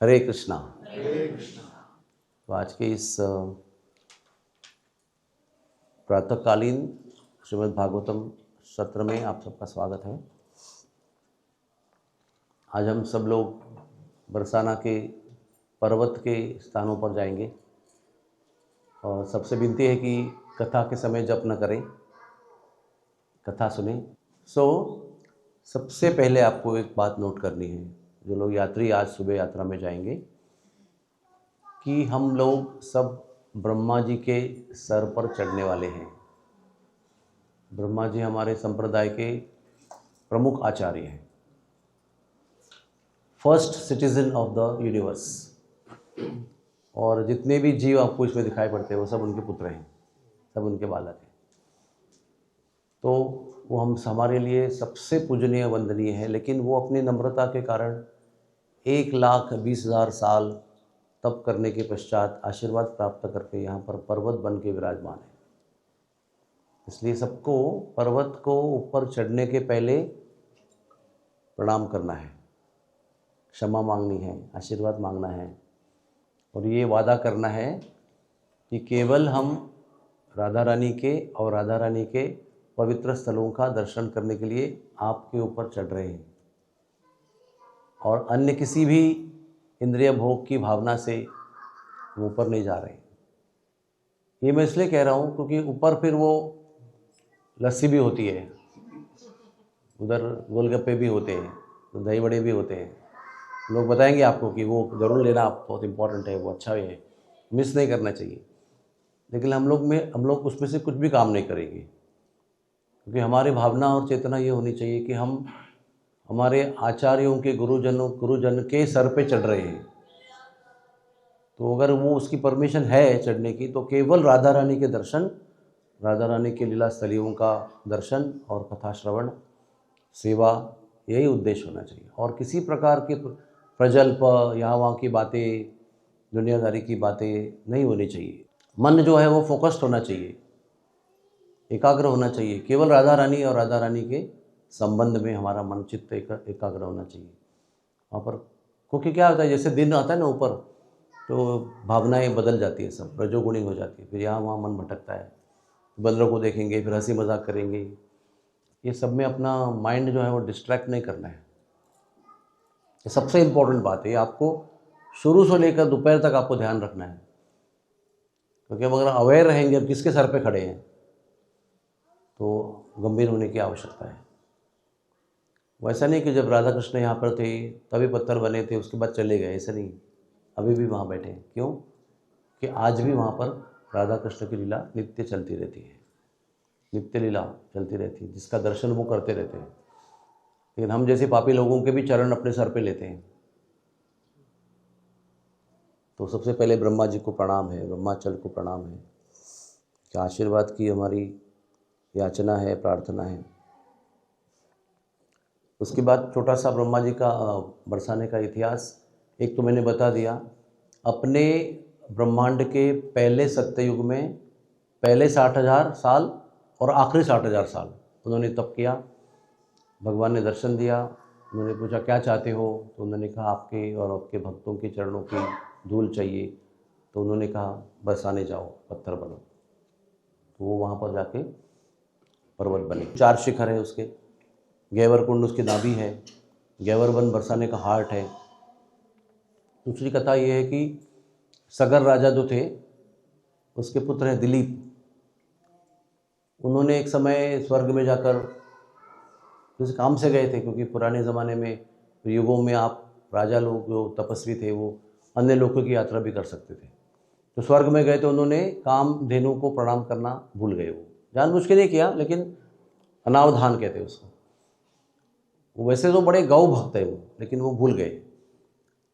हरे कृष्णा। हरे कृष्णा। तो आज के इस प्रातःकालीन श्रीमद् भागवतम सत्र में आप सबका स्वागत है। आज हम सब लोग बरसाना के पर्वत के स्थानों पर जाएंगे और सबसे विनती है कि कथा के समय जप न करें, कथा सुने। सबसे पहले आपको एक बात नोट करनी है, जो लोग यात्री आज सुबह यात्रा में जाएंगे, कि हम लोग सब ब्रह्मा जी के सर पर चढ़ने वाले हैं। ब्रह्मा जी हमारे संप्रदाय के प्रमुख आचार्य हैं, first citizen of the universe. और जितने भी जीव आपको इसमें दिखाई पड़ते हैं वो सब उनके पुत्र हैं, सब उनके बालक हैं। तो वो हमारे लिए सबसे पूजनीय वंदनीय है। लेकिन वो अपनी नम्रता के कारण 1,20,000 साल तप करने के पश्चात आशीर्वाद प्राप्त करके यहाँ पर पर्वत बन के विराजमान है। इसलिए सबको पर्वत को ऊपर चढ़ने के पहले प्रणाम करना है, क्षमा मांगनी है, आशीर्वाद मांगना है और ये वादा करना है कि केवल हम राधा रानी के और राधा रानी के पवित्र स्थलों का दर्शन करने के लिए आपके ऊपर चढ़ रहे हैं और अन्य किसी भी इंद्रिय भोग की भावना से हम ऊपर नहीं जा रहे। ये मैं इसलिए कह रहा हूँ क्योंकि ऊपर फिर वो लस्सी भी होती है, उधर गोलगप्पे भी होते हैं, दही बड़े भी होते हैं। लोग बताएंगे आपको कि वो ज़रूर लेना, आप बहुत इम्पोर्टेंट है, वो अच्छा है, मिस नहीं करना चाहिए। लेकिन हम लोग उसमें से कुछ भी काम नहीं करेंगे, क्योंकि हमारी भावना और चेतना ये होनी चाहिए कि हम हमारे आचार्यों के गुरुजन के सर पे चढ़ रहे हैं। तो अगर वो उसकी परमिशन है चढ़ने की, तो केवल राधा रानी के दर्शन, राधा रानी के लीला स्थलियों का दर्शन और कथा श्रवण, सेवा, यही उद्देश्य होना चाहिए। और किसी प्रकार के प्रजल्प, यहाँ वहाँ की बातें, दुनियादारी की बातें नहीं होनी चाहिए। मन जो है वो फोकस्ड होना चाहिए, एकाग्र होना चाहिए। केवल राधा रानी और राधा रानी के संबंध में हमारा मन चित्त एकाग्र होना चाहिए वहाँ पर। क्योंकि क्या होता है, जैसे दिन आता है ना ऊपर, तो भावनाएं बदल जाती है, सब रजोगुणी हो जाती है। फिर यहाँ वहाँ मन भटकता है, बंदरों को देखेंगे, फिर हंसी मजाक करेंगे। ये सब में अपना माइंड जो है वो डिस्ट्रैक्ट नहीं करना है। ये सबसे इम्पोर्टेंट बात है, आपको शुरू से लेकर दोपहर तक आपको ध्यान रखना है। क्योंकि अगर अवेयर रहेंगे अब किसके सर पे खड़े हैं, तो गंभीर होने की आवश्यकता है। वैसा नहीं कि जब राधा कृष्ण यहाँ पर थे तभी पत्थर बने थे, उसके बाद चले गए, ऐसा नहीं। अभी भी वहाँ बैठे हैं। क्यों? कि आज भी वहाँ पर राधा कृष्ण की लीला नित्य चलती रहती है, नित्य लीला चलती रहती है, जिसका दर्शन वो करते रहते हैं। लेकिन हम जैसे पापी लोगों के भी चरण अपने सर पे लेते हैं। तो सबसे पहले ब्रह्मा जी को प्रणाम है, ब्रह्माचल को प्रणाम है, कि आशीर्वाद की हमारी याचना है, प्रार्थना है। उसके बाद छोटा सा ब्रह्मा जी का बरसाने का इतिहास एक तो मैंने बता दिया। अपने ब्रह्मांड के पहले सत्ययुग में पहले 60,000 साल और आखिरी 60,000 साल उन्होंने तप किया। भगवान ने दर्शन दिया, उन्होंने पूछा क्या चाहते हो, तो उन्होंने कहा आपके और आपके भक्तों के चरणों की धूल चाहिए। तो उन्होंने कहा बरसाने जाओ, पत्थर बनो। तो वो वहाँ पर जाके पर्वत बने। 4 शिखर है उसके, गैवर कुंड उसकी नाभि है, गैवर वन बरसाने का हार्ट है। दूसरी कथा ये है कि सगर राजा जो थे, उसके पुत्र हैं दिलीप। उन्होंने एक समय स्वर्ग में जाकर किसी काम से गए थे, क्योंकि पुराने ज़माने में युगों में आप राजा लोग जो तपस्वी थे वो अन्य लोगों की यात्रा भी कर सकते थे। तो स्वर्ग में गए तो उन्होंने कामधेनु को प्रणाम करना भूल गए। वो जानबूझ के नहीं किया, लेकिन अनावधान कहते हैं उसको। वो वैसे तो बड़े गौ भक्त है वो, लेकिन वो भूल गए,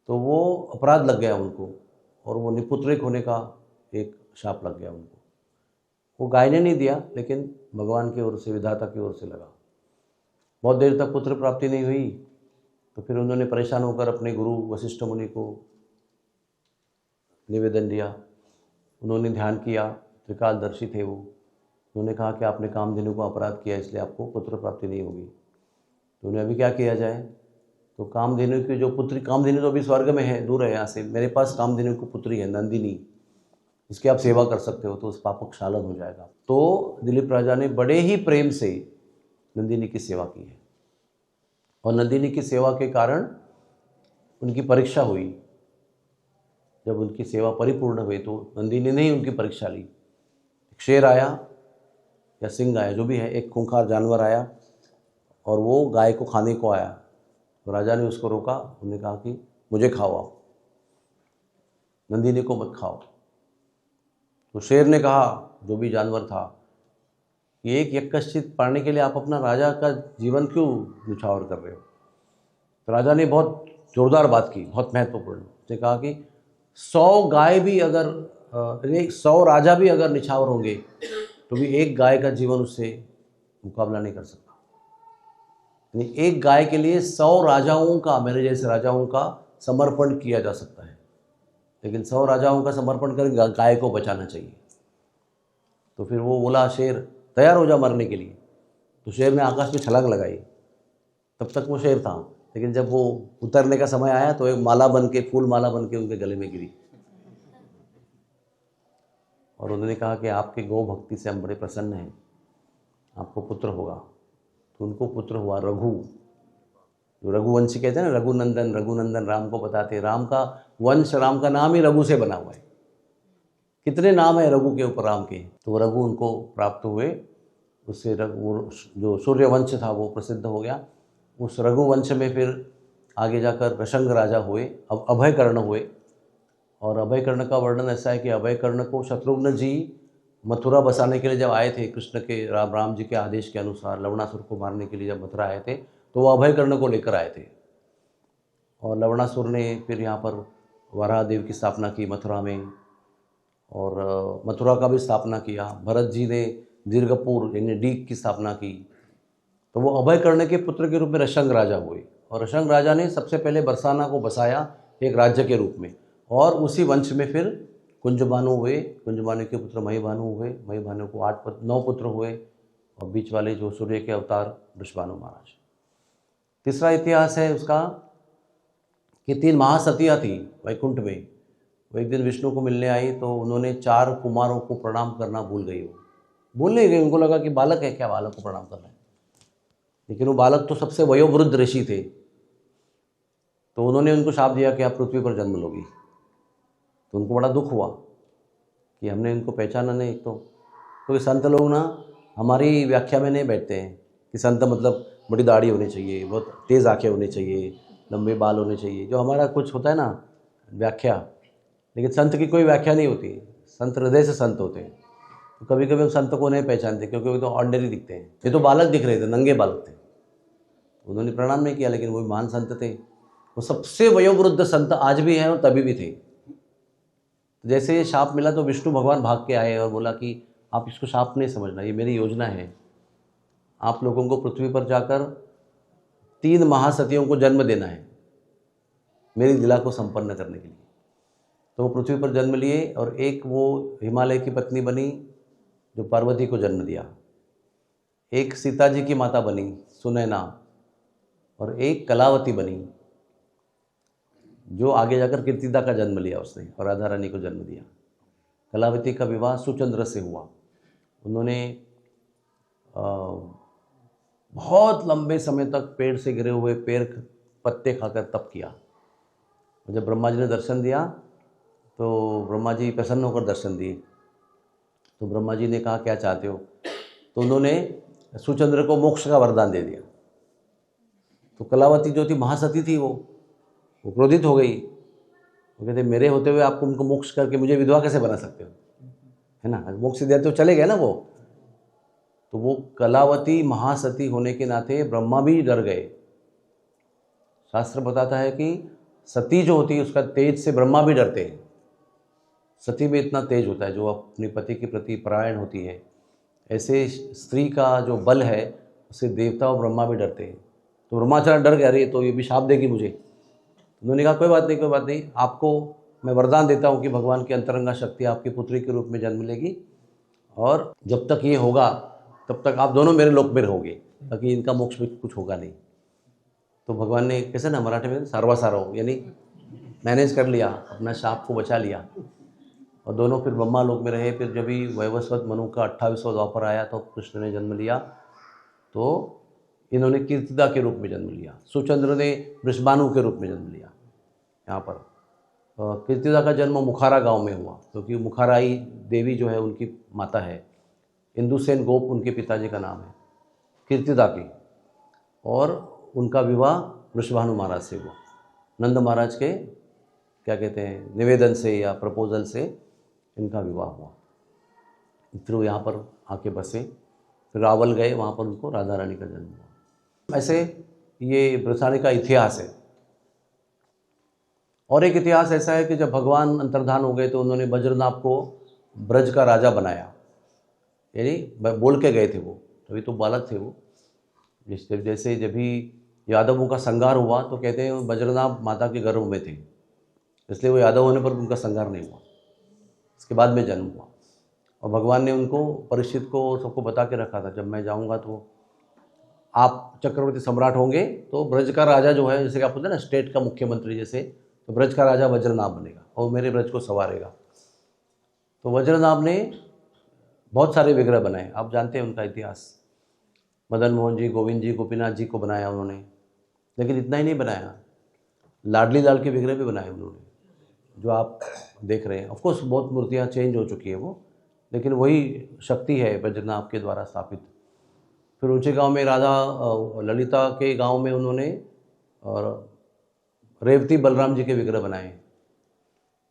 तो वो अपराध लग गया उनको और वो निपुत्रिक होने का एक शाप लग गया उनको। वो गाय ने नहीं दिया, लेकिन भगवान की ओर से, विधाता की ओर से लगा। बहुत देर तक पुत्र प्राप्ति नहीं हुई, तो फिर उन्होंने परेशान होकर अपने गुरु वशिष्ठ मुनि को निवेदन दिया। उन्होंने ध्यान किया, त्रिकालदर्शी थे वो। उन्होंने कहा कि आपने कामधेनु को अपराध किया, इसलिए आपको पुत्र प्राप्ति नहीं होगी। तो उन्हें अभी क्या किया जाए? तो कामधेनु की जो पुत्री, कामधेनु तो अभी स्वर्ग में है, दूर है यहाँ से, मेरे पास कामधेनु की पुत्री है नंदिनी, इसकी आप सेवा कर सकते हो तो उस पापक शालन हो जाएगा। तो दिलीप राजा ने बड़े ही प्रेम से नंदिनी की सेवा की है और नंदिनी की सेवा के कारण उनकी परीक्षा हुई। जब उनकी सेवा परिपूर्ण हुई तो नंदिनी ने ही उनकी परीक्षा ली। शेर आया या सिंह आया, जो भी है, एक खूंखार जानवर आया और वो गाय को खाने को आया। तो राजा ने उसको रोका, उन्होंने कहा कि मुझे खाओ आप, नंदिनी को मत खाओ। तो शेर ने कहा, जो भी जानवर था, कि एक यज्ञश्चित पाने के लिए आप अपना राजा का जीवन क्यों न्यौछावर कर रहे हो। तो राजा ने बहुत जोरदार बात की, बहुत महत्वपूर्ण। उसने कहा कि 100 गाय भी अगर 100 राजा भी अगर निछावर होंगे तो भी एक गाय का जीवन उससे मुकाबला नहीं कर सकता। यानी एक गाय के लिए 100 राजाओं का, मेरे जैसे राजाओं का समर्पण किया जा सकता है, लेकिन 100 राजाओं का समर्पण कर गाय को बचाना चाहिए। तो फिर वो बोला, शेर तैयार हो जा मरने के लिए। तो शेर ने आकाश में छलांग लगाई। तब तक वो शेर था, लेकिन जब वो उतरने का समय आया तो एक माला बन के, फूल माला बन के उनके गले में गिरी और उन्होंने कहा कि आपके गौ भक्ति से हम बड़े प्रसन्न हैं, आपको पुत्र होगा। तो उनको पुत्र हुआ रघु, जो रघुवंशी कहते हैं ना, रघुनंदन, रघुनंदन राम को बताते हैं। राम का वंश, राम का नाम ही रघु से बना हुआ है। कितने नाम है रघु के ऊपर राम के। तो रघु उनको प्राप्त हुए। उससे जो सूर्यवंश था वो प्रसिद्ध हो गया। उस रघुवंश में फिर आगे जाकर रशंग राजा हुए, अब अभयकर्ण हुए। और अभयकर्ण का वर्णन ऐसा है कि अभयकर्ण को शत्रुघ्न जी मथुरा बसाने के लिए जब आए थे, कृष्ण के राम जी के आदेश के अनुसार लवणासुर को मारने के लिए जब मथुरा आए थे, तो वो अभयकर्ण को लेकर आए थे। और लवणासुर ने फिर यहाँ पर वराह देव की स्थापना की मथुरा में, और मथुरा का भी स्थापना किया। भरत जी ने दीर्घपुर यानी डीग की स्थापना की। तो वो अभयकर्ण के पुत्र के रूप में रशंग राजा हुए। और रशंग राजा ने सबसे पहले बरसाना को बसाया एक राज्य के रूप में, और उसी वंश में फिर कुंजबानु हुए। कुंजबानु के पुत्र महिभानु हुए। महिभानु को 9 पुत्र हुए, और बीच वाले जो सूर्य के अवतार वृषभानु महाराज। तीसरा इतिहास है उसका कि 3 महासतियाँ थी वैकुंठ में। वो एक दिन विष्णु को मिलने आई तो उन्होंने 4 कुमारों को प्रणाम करना भूल गई। वो भूल नहीं गई, उनको लगा कि बालक है, क्या बालक को प्रणाम करना है। लेकिन वो बालक तो सबसे वयोवृद्ध ऋषि थे। तो उन्होंने उनको शाप दिया कि आप पृथ्वी पर जन्म लोगी। तो उनको बड़ा दुख हुआ कि हमने इनको पहचाना नहीं। एक तो क्योंकि संत लोग ना हमारी व्याख्या में नहीं बैठते हैं कि संत मतलब बड़ी दाढ़ी होनी चाहिए, बहुत तेज़ आँखें होनी चाहिए, लंबे बाल होने चाहिए, जो हमारा कुछ होता है ना व्याख्या। लेकिन संत की कोई व्याख्या नहीं होती। संत हृदय से संत होते हैं। तो कभी कभी हम संत को नहीं पहचानते क्योंकि वो तो ऑर्डिनरी दिखते हैं। ये तो बालक दिख रहे थे, नंगे बालक थे। उन्होंने प्रणाम नहीं किया, लेकिन वो महान संत थे। वो सबसे वयोवृद्ध संत आज भी हैं और तभी भी थे। जैसे ये शाप मिला तो विष्णु भगवान भाग के आए और बोला कि आप इसको शाप नहीं समझना, ये मेरी योजना है। आप लोगों को पृथ्वी पर जाकर 3 महासतियों को जन्म देना है मेरी लीला को संपन्न करने के लिए। तो वो पृथ्वी पर जन्म लिए, और एक वो हिमालय की पत्नी बनी जो पार्वती को जन्म दिया, एक सीता जी की माता बनी सुनैना, और एक कलावती बनी जो आगे जाकर कीर्तिदा का जन्म लिया उसने और राधा रानी को जन्म दिया। कलावती का विवाह सुचंद्र से हुआ। उन्होंने बहुत लंबे समय तक पेड़ से गिरे हुए पत्ते खाकर तप किया। जब ब्रह्मा जी ने दर्शन दिया तो ब्रह्मा जी प्रसन्न होकर दर्शन दिए। तो ब्रह्मा जी ने कहा क्या चाहते हो। तो उन्होंने सुचंद्र को मोक्ष का वरदान दे दिया। तो कलावती जो थी महासती थी, वो क्रोधित हो गई। वो कहते मेरे होते हुए आपको उनको मोक्ष करके मुझे विधवा कैसे बना सकते हो, है ना। मोक्ष दिया तो चले गए ना वो। तो वो कलावती महासती होने के नाते ब्रह्मा भी डर गए। शास्त्र बताता है कि सती जो होती है उसका तेज से ब्रह्मा भी डरते हैं। सती में इतना तेज होता है, जो अपने पति के प्रति परायण होती है। ऐसे स्त्री का जो बल है उससे देवता और ब्रह्मा भी डरते हैं। तो ब्रह्माचार्य डर गया, अरे तो ये भी शाप देगी मुझे। उन्होंने कहा कोई बात नहीं, कोई बात नहीं, आपको मैं वरदान देता हूँ कि भगवान की अंतरंगा शक्ति आपकी पुत्री के रूप में जन्म लेगी, और जब तक ये होगा तब तक आप दोनों मेरे लोक में रहोगे, ताकि इनका मोक्ष में कुछ होगा नहीं। तो भगवान ने कैसे ना मराठी में सारवा यानी मैनेज कर लिया, अपना शाप को बचा लिया। और दोनों फिर ब्रह्मा लोक में रहे। फिर जब भी वैवस्वत मनु का 28वां द्वापर आया तो कृष्ण ने जन्म लिया, तो इन्होंने कीर्तिदा के रूप में जन्म लिया। सुचंद्र ने वृषभानु के रूप में जन्म लिया। यहाँ पर कीर्तिदा का जन्म मुखारा गांव में हुआ, क्योंकि मुखाराई देवी जो है उनकी माता है। इंदुसेन गोप उनके पिताजी का नाम है, कीर्तिदा की। और उनका विवाह वृषभानु महाराज से हुआ, नंद महाराज के क्या कहते हैं निवेदन से या प्रपोजल से इनका विवाह हुआ। फिर वो यहाँ पर आके बसे, फिर रावल गए, वहाँ पर उनको राधा रानी का जन्म हुआ। ऐसे ये ब्रसानी का इतिहास है। और एक इतिहास ऐसा है कि जब भगवान अंतर्धान हो गए तो उन्होंने बज्रनाभ को ब्रज का राजा बनाया, यानी बोल के गए थे वो, तभी तो बालक थे वो। जैसे जब भी यादवों का संहार हुआ तो कहते हैं बज्रनाभ माता के गर्भ में थे, इसलिए वो यादव होने पर उनका संहार नहीं हुआ, इसके बाद में जन्म हुआ। और भगवान ने उनको परीक्षित को सबको बता के रखा था, जब मैं जाऊंगा तो आप चक्रवर्ती सम्राट होंगे तो ब्रज का राजा जो है, जैसे कि आप बोलते हैं ना स्टेट का मुख्यमंत्री जैसे, तो ब्रज का राजा वज्रनाभ बनेगा और मेरे ब्रज को संवारेगा। तो वज्रनाभ ने बहुत सारे विग्रह बनाए, आप जानते हैं उनका इतिहास। मदन मोहन जी, गोविंद जी, गोपीनाथ जी को बनाया उन्होंने। लेकिन इतना ही नहीं बनाया, लाडली लाल के विग्रह भी बनाए उन्होंने, जो आप देख रहे हैं। ऑफकोर्स बहुत मूर्तियाँ चेंज हो चुकी है वो, लेकिन वही शक्ति है वज्रनाभ के द्वारा स्थापित। फिर ऊंचे गांव में राधा ललिता के गांव में उन्होंने और रेवती बलराम जी के विग्रह बनाए।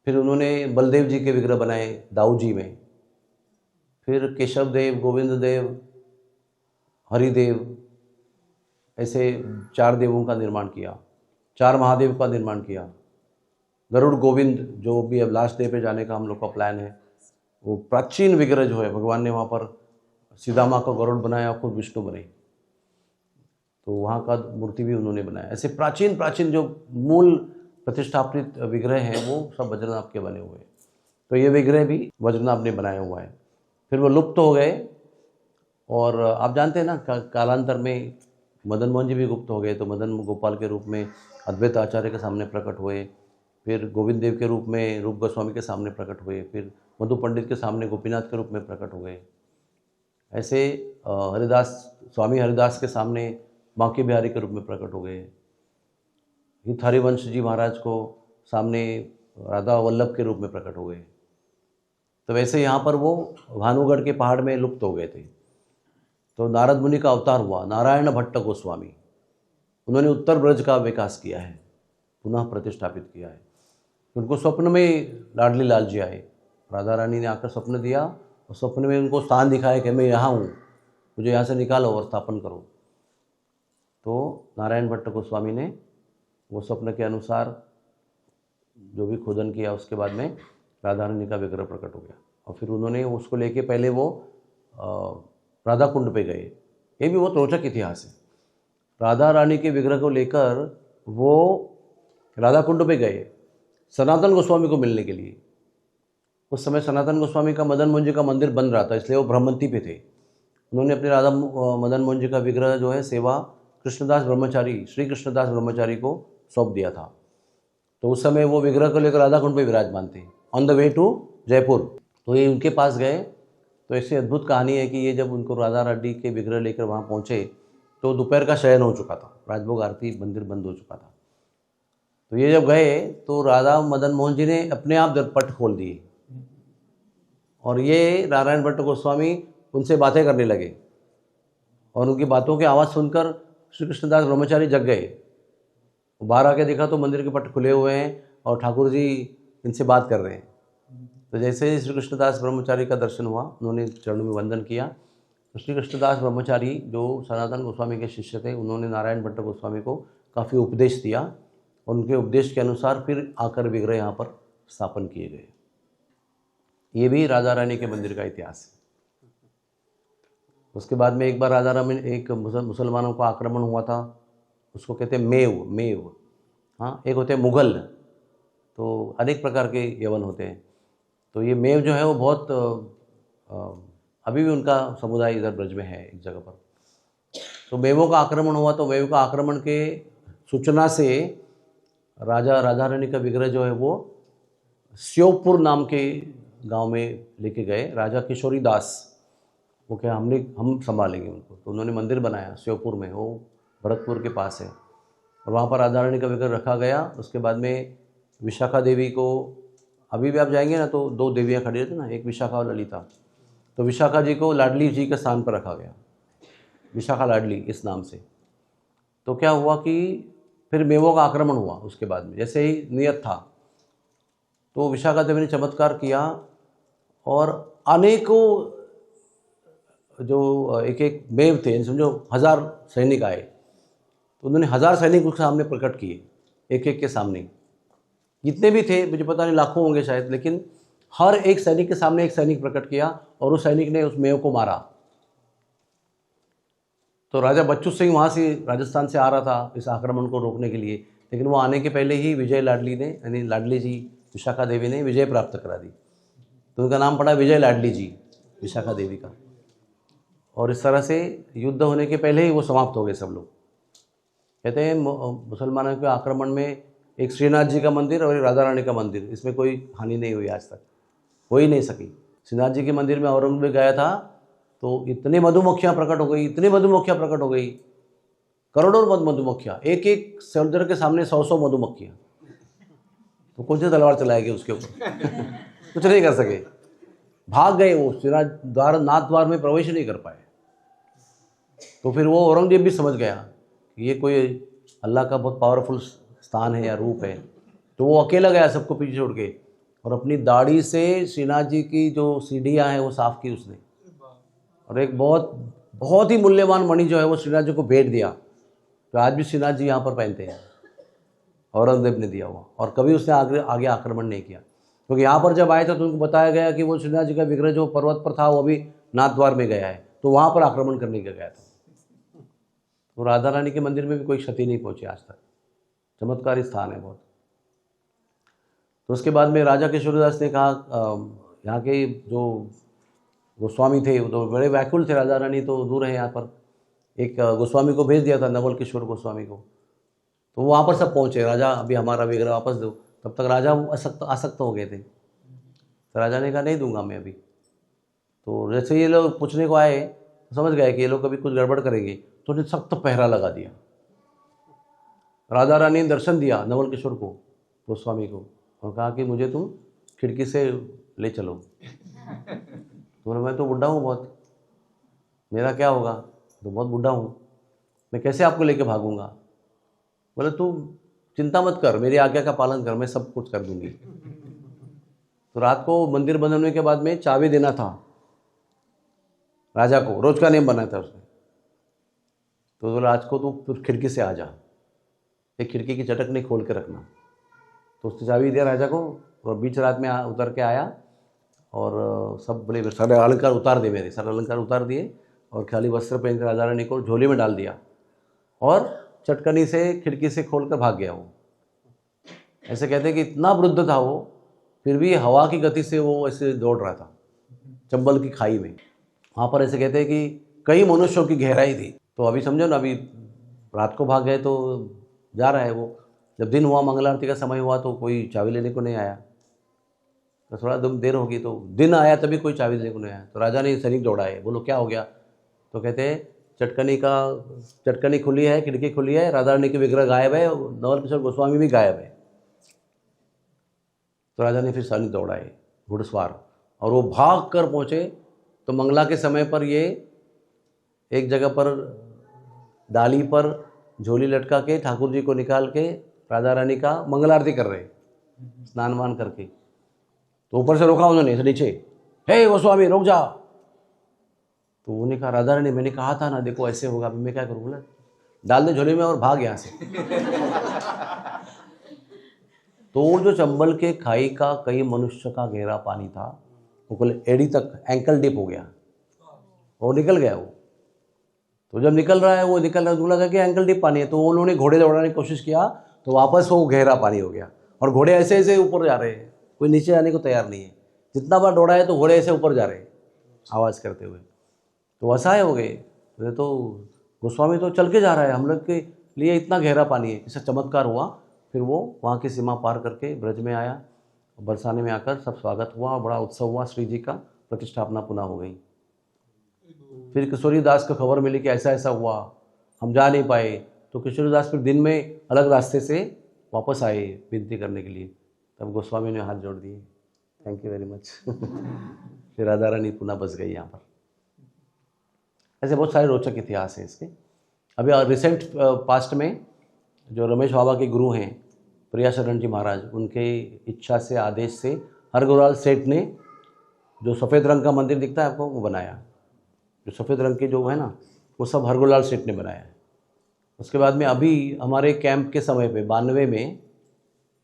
फिर उन्होंने बलदेव जी के विग्रह बनाए दाऊ जी में। फिर केशव देव, गोविंद देव, हरिदेव, ऐसे 4 देवों का निर्माण किया, 4 महादेव का निर्माण किया। गरुड़ गोविंद जो भी अब लास्ट डे पे जाने का हम लोग का प्लान है, वो प्राचीन विग्रह जो है भगवान ने वहाँ पर सीधा माँ का गरुड़ बनाया, खुद विष्णु बने, तो वहाँ का मूर्ति भी उन्होंने बनाया। ऐसे प्राचीन प्राचीन जो मूल प्रतिष्ठापित विग्रह हैं वो सब वज्रनाभ के बने हुए हैं। तो ये विग्रह भी वज्रनाभ ने बनाया हुआ है। फिर वो लुप्त हो गए। और आप जानते हैं ना कालांतर में मदन मोहन जी भी गुप्त हो गए, तो मदन गोपाल के रूप में अद्वैत आचार्य के सामने प्रकट हुए। फिर गोविंद देव के रूप में रूप गोस्वामी के सामने प्रकट हुए। फिर मधु पंडित के सामने गोपीनाथ के रूप में प्रकट हो गए। ऐसे हरिदास, स्वामी हरिदास के सामने बांके बिहारी के रूप में प्रकट हो गए। हित हरिवंश जी महाराज को सामने राधा वल्लभ के रूप में प्रकट हो गए। तो वैसे यहाँ पर वो भानुगढ़ के पहाड़ में लुप्त हो गए थे। तो नारद मुनि का अवतार हुआ नारायण भट्ट गोस्वामी, उन्होंने उत्तर ब्रज का विकास किया है, पुनः प्रतिष्ठापित किया है। उनको स्वप्न में लाडली लाल जी आए, राधा रानी ने आकर स्वप्न दिया और स्वप्न में उनको स्थान दिखाया कि मैं यहाँ हूँ, मुझे यहाँ से निकालो और स्थापन करो। तो नारायण भट्ट गोस्वामी ने वो स्वप्न के अनुसार जो भी खोदन किया, उसके बाद में राधा रानी का विग्रह प्रकट हो गया। और फिर उन्होंने उसको लेके पहले वो राधा कुंड पे गए। ये भी बहुत रोचक इतिहास है। राधा रानी के विग्रह को लेकर वो राधा कुंड पे गए सनातन गोस्वामी को मिलने के लिए। उस समय सनातन गोस्वामी का मदन मोहन जी का मंदिर बन रहा था, इसलिए वो ब्रह्मंती पे थे। उन्होंने अपने राधा मदन मोहन जी का विग्रह जो है सेवा कृष्णदास ब्रह्मचारी, श्री कृष्णदास ब्रह्मचारी को सौंप दिया था। तो उस समय वो विग्रह को लेकर राधा कुंड पे विराजमान थे, on the way to Jaipur. तो ये उनके पास गए। तो ऐसी अद्भुत कहानी है कि ये जब उनको राधा रानी के विग्रह लेकर वहाँ पहुँचे तो दोपहर का शयन हो चुका था, राजभोग आरती, मंदिर बंद हो चुका था। तो ये जब गए तो राधा मदन मोहन जी ने अपने आप पट खोल दिए और ये नारायण भट्ट गोस्वामी उनसे बातें करने लगे। और उनकी बातों की आवाज़ सुनकर श्री कृष्णदास ब्रह्मचारी जग गए। बाहर आके देखा तो मंदिर के पट खुले हुए हैं और ठाकुर जी इनसे बात कर रहे हैं। तो जैसे ही श्री कृष्णदास ब्रह्मचारी का दर्शन हुआ, उन्होंने चरणों में वंदन किया। तो श्री कृष्णदास ब्रह्मचारी जो सनातन गोस्वामी के शिष्य थे, उन्होंने नारायण भट्ट गोस्वामी को काफ़ी उपदेश दिया और उनके उपदेश के अनुसार फिर आकर विग्रह यहाँ पर स्थापन किए गए। ये भी राधा रानी के मंदिर का इतिहास है। उसके बाद में एक बार राधा रानी, एक मुसलमानों का आक्रमण हुआ था, उसको कहते हैं मेव। हाँ, एक होते हैं मुग़ल, तो अनेक प्रकार के यवन होते हैं। तो ये मेव जो है वो बहुत अभी भी उनका समुदाय इधर ब्रज में है एक जगह पर। तो मेवों का आक्रमण हुआ, तो मेव का आक्रमण के सूचना से राजा राधा रानी का विग्रह जो है वो श्योपुर नाम के गांव में लेके गए। राजा किशोरी दास वो क्या हम संभालेंगे उनको, तो उन्होंने मंदिर बनाया श्योपुर में, वो भरतपुर के पास है, और वहाँ पर राधा रानी का विग्रह रखा गया। उसके बाद में विशाखा देवी को, अभी भी आप जाएंगे ना तो 2 देवियाँ खड़ी रहती ना, एक विशाखा और ललिता, तो विशाखा जी को लाडली जी के स्थान पर रखा गया, विशाखा लाडली इस नाम से। तो क्या हुआ कि फिर मेवों का आक्रमण हुआ उसके बाद में, जैसे ही नियत था तो विशाखा देवी ने चमत्कार किया और अनेकों जो एक मेव थे, समझो 1000 सैनिक आए, तो उन्होंने 1000 सैनिक उसके सामने प्रकट किए, एक एक के सामने, जितने भी थे मुझे पता नहीं लाखों होंगे शायद, लेकिन हर एक सैनिक के सामने एक सैनिक प्रकट किया और उस सैनिक ने उस मेव को मारा। तो राजा बच्चू सिंह वहाँ से राजस्थान से आ रहा था इस आक्रमण को रोकने के लिए, लेकिन वो आने के पहले ही विजय लाडली ने, यानी लाडली जी विशाखा देवी ने विजय प्राप्त करा दी, तो उनका नाम पड़ा विजय लाडली जी विशाखा देवी का। और इस तरह से युद्ध होने के पहले ही वो समाप्त हो गए सब लोग। कहते हैं मुसलमानों के आक्रमण में एक श्रीनाथ जी का मंदिर और एक राधा रानी का मंदिर, इसमें कोई हानि नहीं हुई आज तक, हो ही नहीं सकी। श्रीनाथ जी के मंदिर में औरंगजेब गया था तो इतनी मधुमक्खियाँ प्रकट हो गई, इतनी मधुमक्खियाँ प्रकट हो गई, करोड़ों मधुमक्खियाँ, एक एक सोल्जर के सामने 100 मधुमक्खियाँ, तो कौन सी तलवार चलाएगी उसके ऊपर कुछ नहीं कर सके, भाग गए वो, श्रीनाथ द्वार में प्रवेश नहीं कर पाए। तो फिर वो औरंगजेब भी समझ गया कि ये कोई अल्लाह का बहुत पावरफुल स्थान है या रूप है, तो वो अकेला गया सबको पीछे छोड़ के, और अपनी दाढ़ी से श्रीनाथ जी की जो सीढ़ियाँ हैं वो साफ़ की उसने, और एक बहुत ही मूल्यवान मणि जो है वो श्रीनाथ जी को भेंट दिया। तो आज भी श्रीनाथ जी यहाँ पर पहनते हैं, औरंगजेब ने दिया हुआ, और कभी उसने आगे आक्रमण नहीं किया, क्योंकि यहाँ पर जब आए थे तो उनको बताया गया कि वो श्रीनाथ जी का विग्रह जो पर्वत पर था वो अभी नाथ द्वार में गया है, तो वहाँ पर आक्रमण करने का गया था। तो राधा रानी के मंदिर में भी कोई क्षति नहीं पहुँची आज तक, चमत्कारी स्थान है बहुत। तो उसके बाद में राजा किशोरीदास ने कहा, यहाँ के जो गोस्वामी थे वो तो बड़े व्याकुल थे, राधा रानी तो दूर है यहाँ पर, एक गोस्वामी को भेज दिया था, नवल किशोर गोस्वामी को, तो वहाँ पर सब पहुँचे, राजा अभी हमारा विग्रह वापस दो। तब तक राजा आसक्त हो गए थे, तो राजा ने कहा नहीं दूंगा मैं अभी। तो जैसे ये लोग पूछने को आए तो समझ गए कि ये लोग कभी कुछ गड़बड़ करेंगे, तो उन्हें सख्त पहरा लगा दिया। राधा रानी ने दर्शन दिया नवल किशोर को, गोस्वामी को, और कहा कि मुझे तुम खिड़की से ले चलो। तो बोला मैं तो बुढ़ा हूँ बहुत, मेरा क्या होगा, तो बहुत बुढ़ा हूँ, मैं कैसे आपको लेके भागूंगा। बोले तू चिंता मत कर, मेरी आज्ञा का पालन कर, मैं सब कुछ कर दूंगी। तो रात को मंदिर बंद होने के बाद में चाबी देना था राजा को, रोज का नियम बनाया था उसने। तो बोला आज को तू खिड़की से आ जा, एक खिड़की की चटक नहीं खोल के रखना। तो उसने चाबी दिया राजा को, और बीच रात में उतर के आया, और सब बोले सारे अलंकार उतार दे, मेरे सारे अलंकार उतार दिए, और खाली वस्त्र पहनकर राजा रानी को झोली में डाल दिया, और चटकनी से खिड़की से खोलकर भाग गया वो। ऐसे कहते हैं कि इतना वृद्ध था वो, फिर भी हवा की गति से वो ऐसे दौड़ रहा था चंबल की खाई में। वहाँ पर ऐसे कहते हैं कि कई मनुष्यों की गहराई थी। तो अभी समझो ना, अभी रात को भाग गए तो जा रहा है वो, जब दिन हुआ, मंगल आरती का समय हुआ, तो कोई चाबी लेने को नहीं आया। तो थोड़ा देर होगी, तो दिन आया तभी कोई चाबी लेने को नहीं आया। तो राजा ने सैनिक दौड़ाए, बोलो क्या हो गया। तो कहते हैं चटकनी खुली है, खिड़की खुली है, राधा रानी के विग्रह गायब है, नवल किशोर गोस्वामी भी गायब है। तो राजा ने फिर सैनिक दौड़ाए घुड़सवार, और वो भाग कर पहुँचे। तो मंगला के समय पर ये एक जगह पर डाली पर झोली लटका के ठाकुर जी को निकाल के राधा रानी का मंगल आरती कर रहे, स्नान वान करके। तो ऊपर से रोका उन्होंने, नीचे, हे गोस्वामी रुक जा। तो उन्होंने कहा राधा रानी मैंने कहा था ना, देखो ऐसे होगा, मैं क्या करूँ। बोला डाल दे झोली में और भाग यहाँ से। तो जो चंबल के खाई का कई मनुष्य का गहरा पानी था, वो कुल एड़ी तक एंकल डिप हो गया, वो निकल गया वो। तो जब निकल रहा है वो निकल रहा है, लगा कि एंकल डिप पानी है। तो उन्होंने घोड़े दौड़ाने की कोशिश किया, तो वापस वो गहरा पानी हो गया, और घोड़े ऐसे ऐसे ऊपर जा रहे हैं, कोई नीचे आने को तैयार नहीं है। जितना बार दौड़ा है तो घोड़े ऐसे ऊपर जा रहे हैं आवाज़ करते हुए। तो असहाय हो गए। तो गोस्वामी तो चल के जा रहा है, हम लोग के लिए इतना गहरा पानी है। इससे चमत्कार हुआ, फिर वो वहाँ की सीमा पार करके ब्रज में आया, बरसाने में आकर सब स्वागत हुआ और बड़ा उत्सव हुआ, श्री जी का प्रतिष्ठापना पुनः हो गई। फिर किशोरीदास को खबर मिली कि ऐसा ऐसा हुआ, हम जा नहीं पाए, तो किशोरीदास फिर दिन में अलग रास्ते से वापस आए विनती करने के लिए। तब गोस्वामी ने हाथ जोड़ दिए, थैंक यू वेरी मच। फिर राधा रानी पुनः बस गई यहाँ पर। ऐसे बहुत सारे रोचक इतिहास हैं इसके। अभी रिसेंट पास्ट में जो रमेश बाबा के गुरु हैं प्रिया शरण जी महाराज, उनके इच्छा से, आदेश से हरगोराल सेठ ने जो सफ़ेद रंग का मंदिर दिखता है आपको, वो बनाया। जो सफ़ेद रंग के जो है ना, वो सब हरगोलाल सेठ ने बनाया है। उसके बाद में अभी हमारे कैंप के समय पे 92 में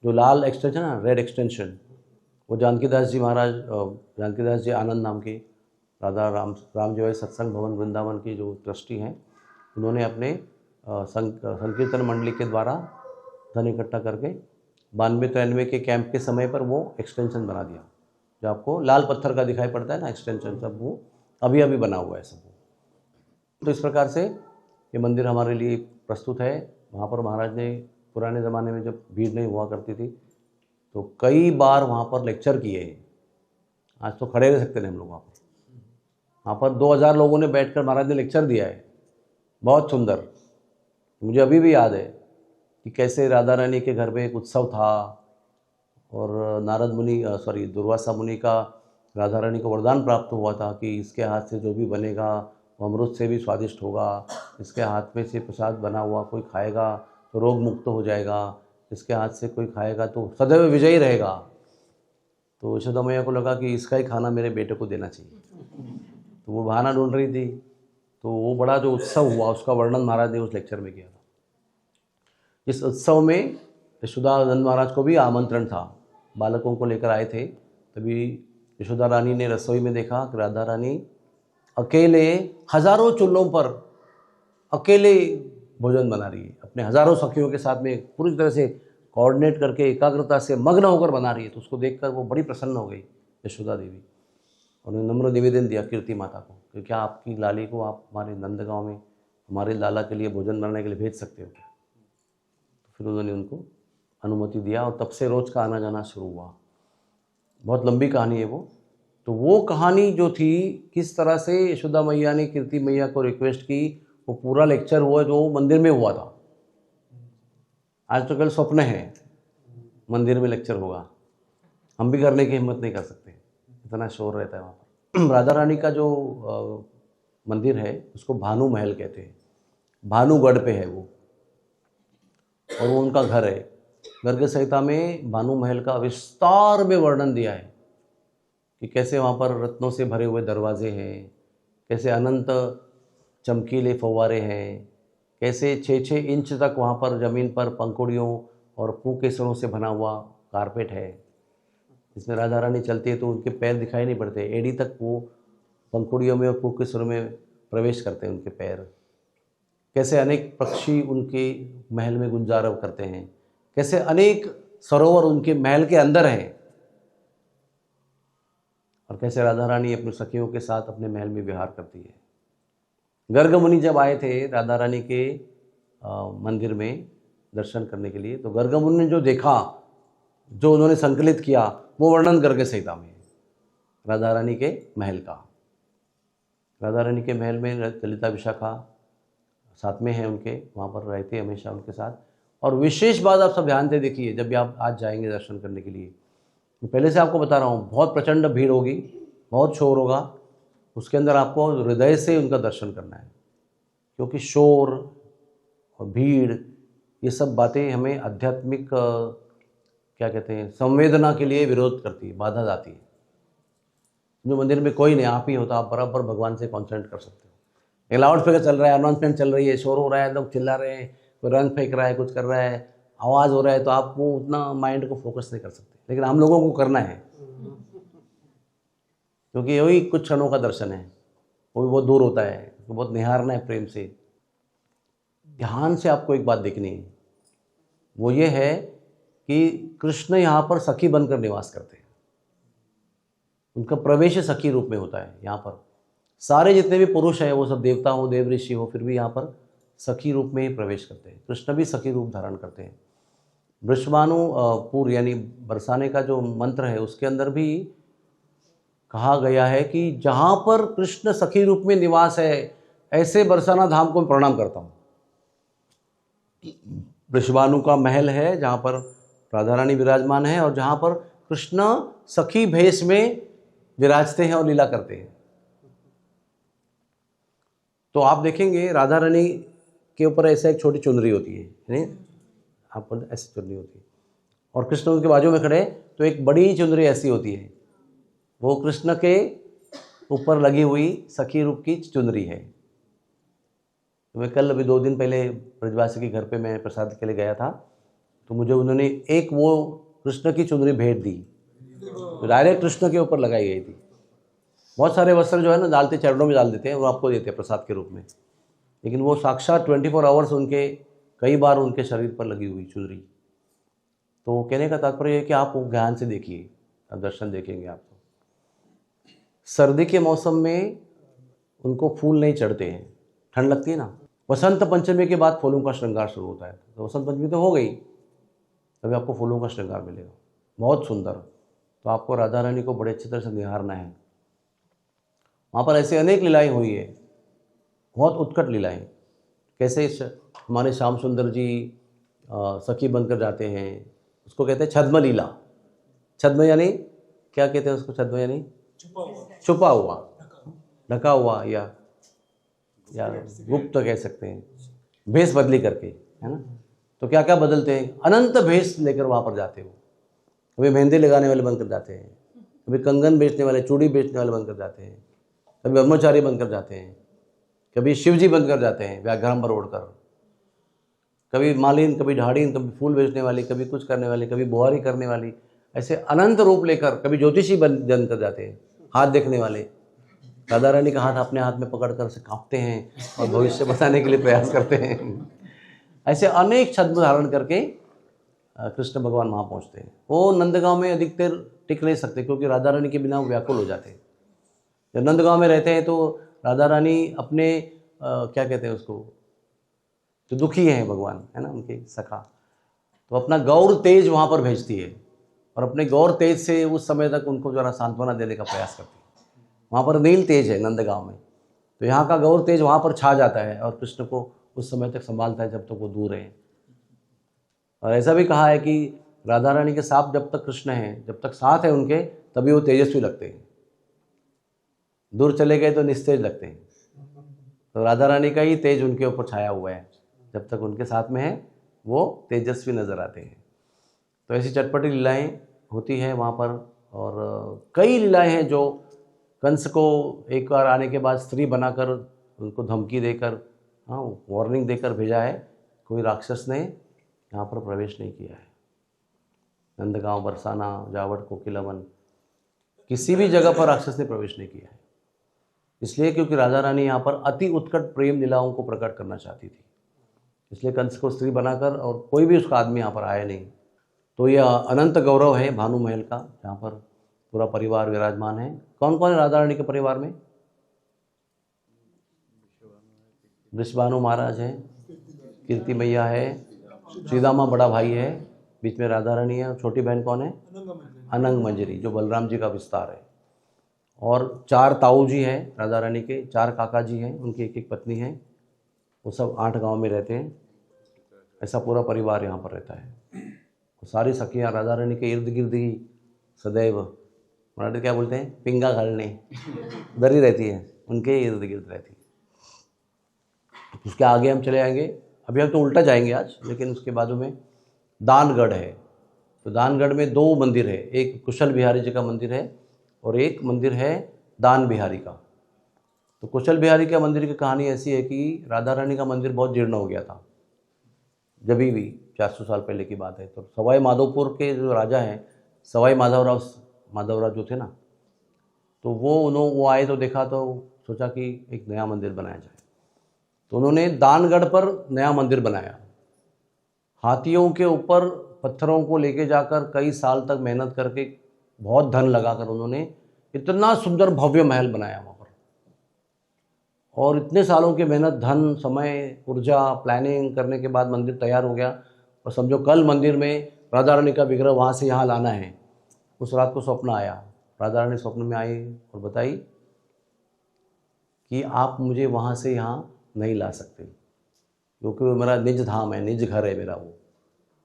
जो लाल एक्सटेंशन है, रेड एक्सटेंशन, वो जानकीदास जी महाराज, जानकीदास जी आनंद नाम के राधा रामजीवाई सत्संग भवन वृंदावन की जो ट्रस्टी हैं, उन्होंने अपने संकीर्तन मंडली के द्वारा धन इकट्ठा करके 92-93 के कैंप के समय पर वो एक्सटेंशन बना दिया। जो आपको लाल पत्थर का दिखाई पड़ता है ना एक्सटेंशन, सब वो अभी अभी बना हुआ है सब। तो इस प्रकार से ये मंदिर हमारे लिए प्रस्तुत है। वहाँ पर महाराज ने पुराने ज़माने में जब भीड़ नहीं हुआ करती थी तो कई बार वहाँ पर लेक्चर किए हैं। आज तो खड़े रह सकते थे हम लोग वहाँ पर 2000 लोगों ने बैठकर महाराज ने लेक्चर दिया है, बहुत सुंदर। मुझे अभी भी याद है कि कैसे राधा रानी के घर में एक उत्सव था और नारद मुनि दुर्वासा मुनि का राधा रानी को वरदान प्राप्त हुआ था कि इसके हाथ से जो भी बनेगा वो अमृत से भी स्वादिष्ट होगा, इसके हाथ में से प्रसाद बना हुआ कोई खाएगा तो रोग मुक्त हो जाएगा, इसके हाथ से कोई खाएगा तो सदैव विजयी रहेगा। तो यशोदा मैया को लगा कि इसका ही खाना मेरे बेटे को देना चाहिए, तो वो बहाना ढूंढ रही थी। तो वो बड़ा जो उत्सव हुआ उसका वर्णन महाराज ने उस लेक्चर में किया था। इस उत्सव में यशोदानंद महाराज को भी आमंत्रण था, बालकों को लेकर आए थे। तभी यशोदा रानी ने रसोई में देखा कि राधा रानी अकेले हजारों चूल्हों पर अकेले भोजन बना रही है, अपने हजारों सखियों के साथ में पूरी तरह से कोऑर्डिनेट करके एकाग्रता से मग्न होकर बना रही है। तो उसको देखकर वो बड़ी प्रसन्न हो गई यशोदा देवी। उन्होंने नम्र निवेदन दिया कीर्ति माता को कि क्या आपकी लाली को आप हमारे नंदगांव में हमारे लाला के लिए भोजन बनाने के लिए भेज सकते हो क्या? तो फिर उन्होंने उनको अनुमति दिया और तब से रोज़ का आना जाना शुरू हुआ। बहुत लंबी कहानी है वो। तो वो कहानी जो थी, किस तरह से यशोदा मैया ने कीर्ति मैया को रिक्वेस्ट की, वो पूरा लेक्चर हुआ जो मंदिर में हुआ था। आज तो कल स्वप्न है मंदिर में लेक्चर होगा, हम भी करने की हिम्मत नहीं कर सकते, इतना शोर रहता है वहाँ पर। राधा रानी का जो मंदिर है उसको भानु महल कहते हैं, भानुगढ़ पे है वो, और वो उनका घर है। गर्ग संहिता में भानु महल का विस्तार में वर्णन दिया है कि कैसे वहाँ पर रत्नों से भरे हुए दरवाजे हैं, कैसे अनंत चमकीले फव्वारे हैं, कैसे 6-6 इंच तक वहाँ पर ज़मीन पर पंखुड़ियों और पूकेसरों से बना हुआ कारपेट है। इसमें राधा रानी चलती है तो उनके पैर दिखाई नहीं पड़ते, एड़ी तक वो पंखुड़ियों में और पूकेसरों में प्रवेश करते हैं उनके पैर। कैसे अनेक पक्षी उनके महल में गुंजारव करते हैं, कैसे अनेक सरोवर उनके महल के अंदर हैं, और कैसे राधा रानी अपने सखियों के साथ अपने महल में विहार करती है। गर्ग मुनि जब आए थे राधा रानी के मंदिर में दर्शन करने के लिए, तो गर्ग मुनि ने जो देखा, जो उन्होंने संकलित किया, वो वर्णन गर्ग संहिता में राधा रानी के महल का। राधा रानी के महल में ललिता विशाखा साथ में है उनके, वहाँ पर रहते हमेशा उनके साथ। और विशेष बात आप सब ध्यान से देखिए, जब भी आप आज जाएंगे दर्शन करने के लिए, तो पहले से आपको बता रहा हूँ, बहुत प्रचंड भीड़ होगी, बहुत शोर होगा, उसके अंदर आपको हृदय से उनका दर्शन करना है। क्योंकि शोर और भीड़ ये सब बातें हमें आध्यात्मिक क्या कहते हैं, संवेदना के लिए विरोध करती है, बाधा जाती है। जो मंदिर में कोई नहीं, आप ही होता, आप बराबर भगवान से कॉन्सेंट्रेट कर सकते हो। एक लाउड स्पीकर चल रहा है, अनाउंसमेंट चल रही है, शोर हो रहा है, लोग चिल्ला रहे हैं, कोई रंग फेंक रहा है, कुछ कर रहा है, आवाज़ हो रहा है, तो आप वो उतना माइंड को फोकस नहीं कर सकते। लेकिन हम लोगों को करना है, क्योंकि वही कुछ क्षणों का दर्शन है, वो भी बहुत दूर होता है, तो बहुत निहारना है प्रेम से। ध्यान से आपको एक बात देखनी है, वो ये है कि कृष्ण यहाँ पर सखी बनकर निवास करते हैं। उनका प्रवेश सखी रूप में होता है। यहाँ पर सारे जितने भी पुरुष हैं वो सब देवता हो, देव ऋषि हो, फिर भी यहाँ पर सखी रूप में ही प्रवेश करते हैं। कृष्ण भी सखी रूप धारण करते हैं। वृषभानु पूर्व यानी बरसाने का जो मंत्र है उसके अंदर भी कहा गया है कि जहाँ पर कृष्ण सखी रूप में निवास है ऐसे बरसाना धाम को मैं प्रणाम करता हूँ। वृषभानु का महल है जहाँ पर राधा रानी विराजमान है और जहाँ पर कृष्ण सखी भेष में विराजते हैं और लीला करते हैं। तो आप देखेंगे राधा रानी के ऊपर ऐसा एक छोटी चुनरी होती है, नहीं आप ऐसी चुनरी होती है, और कृष्ण उनके बाजू में खड़े तो एक बड़ी चुनरी ऐसी होती है, वो कृष्ण के ऊपर लगी हुई सखी रूप की चुनरी है। तो मैं कल अभी 2 दिन पहले ब्रजवासी के घर पे मैं प्रसाद के लिए गया था, तो मुझे उन्होंने एक वो कृष्ण की चुनरी भेंट दी, तो डायरेक्ट कृष्ण के ऊपर लगाई गई थी। बहुत सारे वस्त्र जो है ना डालते चरणों में डाल देते हैं, वो आपको देते हैं प्रसाद के रूप में, लेकिन वो साक्षात 24 आवर्स उनके कई बार उनके शरीर पर लगी हुई चुनरी। तो कहने का तात्पर्य है कि आप ध्यान से देखिए, आप दर्शन देखेंगे आपको। सर्दी के मौसम में उनको फूल नहीं चढ़ते हैं, ठंड लगती है ना। वसंत पंचमी के बाद फूलों का श्रृंगार शुरू होता है, तो वसंत पंचमी तो हो गई, तभी आपको फूलों का श्रृंगार मिलेगा, बहुत सुंदर। तो आपको राधा रानी को बड़े अच्छी तरह से निहारना है। वहाँ पर ऐसे अनेक लीलाएँ हुई है, बहुत उत्कट लीलाएँ। कैसे हमारे श्याम सुंदर जी सखी बनकर जाते हैं, उसको कहते हैं छद्म लीला। छद्म यानी क्या कहते हैं उसको? छद्म यानी छुपा हुआ, ढका हुआ, या गुप्त कह सकते हैं, भेष बदली करके, है ना। तो क्या क्या बदलते हैं, अनंत भेष लेकर वहाँ पर जाते हो। कभी मेहंदी लगाने वाले बनकर जाते हैं, कभी कंगन बेचने वाले, चूड़ी बेचने वाले बनकर जाते हैं, कभी ब्रह्मचारी बनकर जाते हैं, कभी शिवजी बनकर जाते हैं व्याघ्रांबर ओढ़कर, कभी मालिन, कभी ढाड़ीन, कभी फूल बेचने वाली, कभी कुछ करने वाली, कभी बुहारी करने वाली, ऐसे अनंत रूप लेकर, कभी ज्योतिषी बनकर जाते हैं, हाथ देखने वाले। राधा रानी का हाथ अपने हाथ में पकड़कर से कांपते हैं और भविष्य बताने के लिए प्रयास करते हैं। ऐसे अनेक छद्म धारण करके कृष्ण भगवान वहाँ पहुँचते हैं। वो नंदगांव में अधिक देर टिक नहीं सकते, क्योंकि राधा रानी के बिना वो व्याकुल हो जाते हैं। जब नंदगांव में रहते हैं तो राधा रानी अपने क्या कहते हैं उसको, जो दुखी हैं भगवान, है ना, उनके सखा, तो अपना गौर तेज वहाँ पर भेजती है और अपने गौर तेज से उस समय तक उनको जरा सांत्वना देने का प्रयास करती है। वहाँ पर नील तेज है नंदगांव में, तो यहाँ का गौर तेज वहाँ पर छा जाता है और कृष्ण को उस समय तक संभालता है जब तक वो दूर है। और ऐसा भी कहा है कि राधा रानी के साथ जब तक कृष्ण हैं, जब तक साथ है उनके, तभी वो तेजस्वी लगते हैं, दूर चले गए तो निस्तेज लगते हैं। तो राधा रानी का ही तेज उनके ऊपर छाया हुआ है, जब तक उनके साथ में है वो तेजस्वी नज़र आते हैं। तो ऐसी चटपटी लीलाएँ होती हैं वहाँ पर। और कई लीलाएँ हैं जो कंस को एक बार आने के बाद स्त्री बनाकर उनको धमकी देकर, हाँ, वार्निंग देकर भेजा है। कोई राक्षस ने यहाँ पर प्रवेश नहीं किया है। नंदगांव, बरसाना, जावट, कोकिलावन, किसी भी जगह पर राक्षस ने प्रवेश नहीं किया है। इसलिए क्योंकि राधा रानी यहाँ पर अति उत्कट प्रेम लीलाओं को प्रकट करना चाहती थी, इसलिए कंस को स्त्री बनाकर, और कोई भी उसका आदमी यहाँ पर आया नहीं। तो यह अनंत गौरव है भानु महल का, जहाँ पर पूरा परिवार विराजमान है। कौन कौन है राधा रानी के परिवार में? वृषभानु महाराज हैं, कीर्ति मैया है, श्रीदामा बड़ा भाई है, बीच में राधा रानी है, और छोटी बहन कौन है? अनंग मंजरी, जो बलराम जी का विस्तार है। और 4 ताऊ जी हैं राधा रानी के, 4 काका जी हैं, उनकी एक एक पत्नी है। वो सब 8 गांव में रहते हैं। ऐसा पूरा परिवार यहाँ पर रहता है। तो सारी सखियाँ राधा रानी के इर्द गिर्द ही सदैव, मराठी क्या बोलते हैं, पिंगा घालने, उधर ही रहती है, उनके इर्द गिर्द रहती है। उसके आगे हम चले आएंगे, अभी हम तो उल्टा जाएंगे आज, लेकिन उसके बाजू में दानगढ़ है। तो दानगढ़ में 2 मंदिर है, एक कुशल बिहारी जी का मंदिर है और एक मंदिर है दान बिहारी का। तो कुशल बिहारी का मंदिर की कहानी ऐसी है कि राधा रानी का मंदिर बहुत जीर्ण हो गया था, जब भी 400 साल पहले की बात है। तो सवाई माधोपुर के जो राजा हैं, सवाई माधवराव जो थे ना, तो वो आए तो देखा, तो सोचा कि एक नया मंदिर बनाया जाए। तो उन्होंने दानगढ़ पर नया मंदिर बनाया। हाथियों के ऊपर पत्थरों को लेके जाकर कई साल तक मेहनत करके, बहुत धन लगाकर उन्होंने इतना सुंदर भव्य महल बनाया वहाँ पर। और इतने सालों की मेहनत, धन, समय, ऊर्जा, प्लानिंग करने के बाद मंदिर तैयार हो गया। और समझो कल मंदिर में राधा रानी का विग्रह वहाँ से यहाँ लाना है। उस रात को स्वप्न आया, राधा रानी स्वप्न में आई और बताई कि आप मुझे वहाँ से यहाँ नहीं ला सकते, क्योंकि वो मेरा निज धाम है, निज घर है मेरा, वो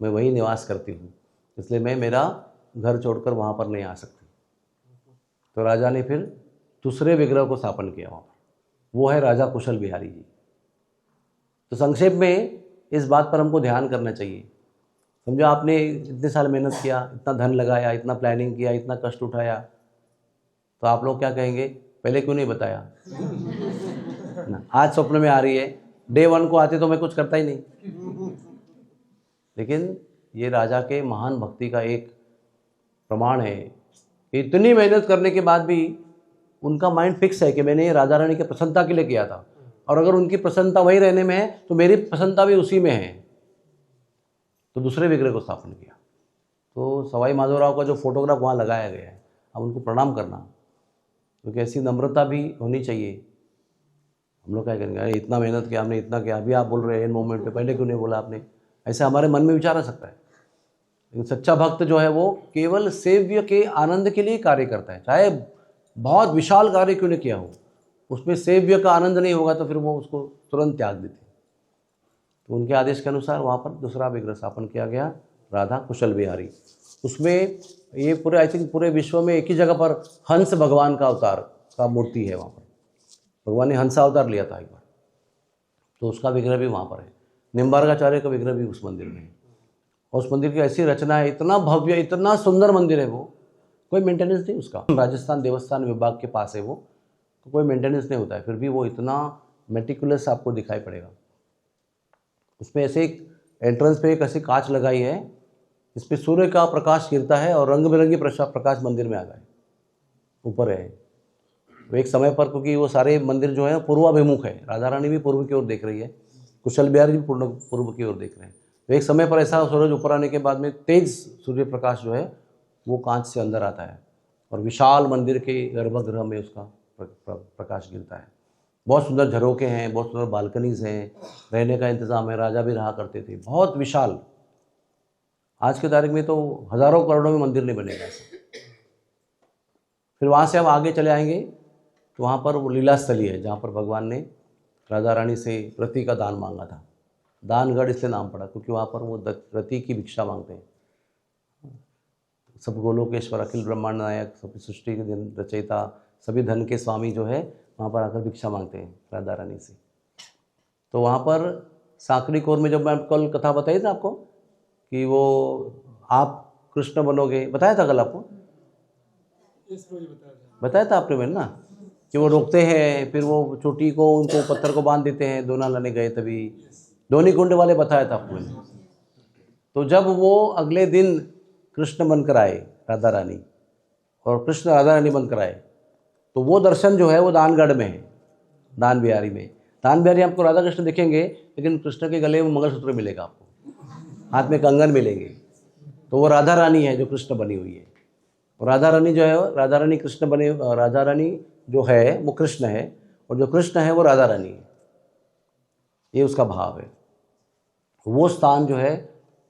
मैं वही निवास करती हूँ, इसलिए मैं मेरा घर छोड़कर वहाँ पर नहीं आ सकती। तो राजा ने फिर दूसरे विग्रह को स्थापन किया वहाँ पर, वो है राजा कुशल बिहारी जी। तो संक्षेप में इस बात पर हमको ध्यान करना चाहिए। समझो आपने इतने साल मेहनत किया, इतना धन लगाया, इतना प्लानिंग किया, इतना कष्ट उठाया, तो आप लोग क्या कहेंगे, पहले क्यों नहीं बताया ना? आज स्वप्न में आ रही है, डे 1 को आते तो मैं कुछ करता ही नहीं। लेकिन ये राजा के महान भक्ति का एक प्रमाण है। इतनी मेहनत करने के बाद भी उनका माइंड फिक्स है कि मैंने ये राधा रानी की प्रसन्नता के लिए किया था, और अगर उनकी प्रसन्नता वही रहने में है तो मेरी प्रसन्नता भी उसी में है। तो दूसरे विग्रह को स्थापन किया। तो सवाई माधोराव का जो फोटोग्राफ वहाँ लगाया गया है, अब उनको प्रणाम करना, क्योंकि ऐसी नम्रता भी होनी चाहिए। हम लोग क्या करेंगे, अरे इतना मेहनत किया हमने, इतना किया, अभी आप बोल रहे हैं इन मोमेंट पे, पहले क्यों नहीं बोला आपने? ऐसे हमारे मन में विचार आ सकता है। लेकिन सच्चा भक्त जो है वो केवल सेव्य के आनंद के लिए कार्य करता है, चाहे बहुत विशाल कार्य क्यों नहीं किया हो, उसमें सेव्य का आनंद नहीं होगा तो फिर वो उसको तुरंत त्याग देते। तो उनके आदेश के अनुसार वहाँ पर दूसरा विग्रह स्थापन किया गया, राधा कुशल बिहारी। उसमें ये पूरे, आई थिंक पूरे विश्व में एक ही जगह पर हंस भगवान का अवतार का मूर्ति है। वहाँ पर भगवान ने हंसा अवतार लिया था एक बार, तो उसका विग्रह भी वहाँ पर है। निम्बार्काचार्य का विग्रह भी उस मंदिर में है। और उस मंदिर की ऐसी रचना है, इतना भव्य, इतना सुंदर मंदिर है, वो कोई मेंटेनेंस नहीं उसका। राजस्थान देवस्थान विभाग के पास है वो, तो कोई मेंटेनेंस नहीं होता है, फिर भी वो इतना मेटिकुलस आपको दिखाई पड़ेगा। उसमें ऐसे एक एंट्रेंस पे एक ऐसी कांच लगाई है, इस पर सूर्य का प्रकाश गिरता है और रंग बिरंगी प्रकाश मंदिर में आ गए ऊपर है। तो एक समय पर, क्योंकि वो सारे मंदिर जो है पूर्वाभिमुख है, राधा रानी भी पूर्व की ओर देख रही है, कुशल बिहारी भी पूर्व की ओर देख रहे हैं। तो एक समय पर ऐसा सूरज ऊपर आने के बाद में तेज सूर्य प्रकाश जो है वो कांच से अंदर आता है और विशाल मंदिर के गर्भगृह में उसका प्रकाश गिरता है। बहुत सुंदर झरोके हैं, बहुत सुंदर बालकनीज हैं, रहने का इंतज़ाम है, राजा भी रहा करते थे, बहुत विशाल। आज के तारीख में तो हज़ारों करोड़ों में मंदिर नहीं बनेगा ऐसा। फिर वहाँ से हम आगे चले आएंगे तो वहाँ पर वो लीला स्थली है, जहाँ पर भगवान ने राधा रानी से रति का दान मांगा था। दानगढ़ इसलिए नाम पड़ा क्योंकि वहाँ पर वो रति की भिक्षा मांगते हैं। सब गोलोकेश्वर, अखिल ब्रह्मांड नायक, सब सृष्टि के दिन रचयिता, सभी धन के स्वामी जो है वहाँ पर आकर भिक्षा मांगते हैं राधा रानी से। तो वहाँ पर सांकरी कोर में, जब मैं कल कथा बताई थी आपको कि वो आप कृष्ण बनोगे, बताया था कल आपको, बताया था आपने मैंने ना, कि वो रोकते हैं, फिर वो चोटी को, उनको पत्थर को बांध देते हैं, दोना लाने गए तभी, दोनी कुंड वाले बताया था आपको मैंने। तो जब वो अगले दिन कृष्ण बनकर आए राधा रानी, और कृष्ण राधा रानी बनकर आए, तो वो दर्शन जो है वो दानगढ़ में है, दान बिहारी में। दान बिहारी आपको राधा कृष्ण दिखेंगे, लेकिन कृष्ण के गले में मंगलसूत्र मिलेगा आपको, हाथ में कंगन मिलेंगे, तो वो राधा रानी है जो कृष्ण बनी हुई है। और राधा रानी जो है, राधा रानी कृष्ण बने, राधा रानी जो है वो कृष्ण है, और जो कृष्ण है वो राधा रानी है, ये उसका भाव है। वो स्थान जो है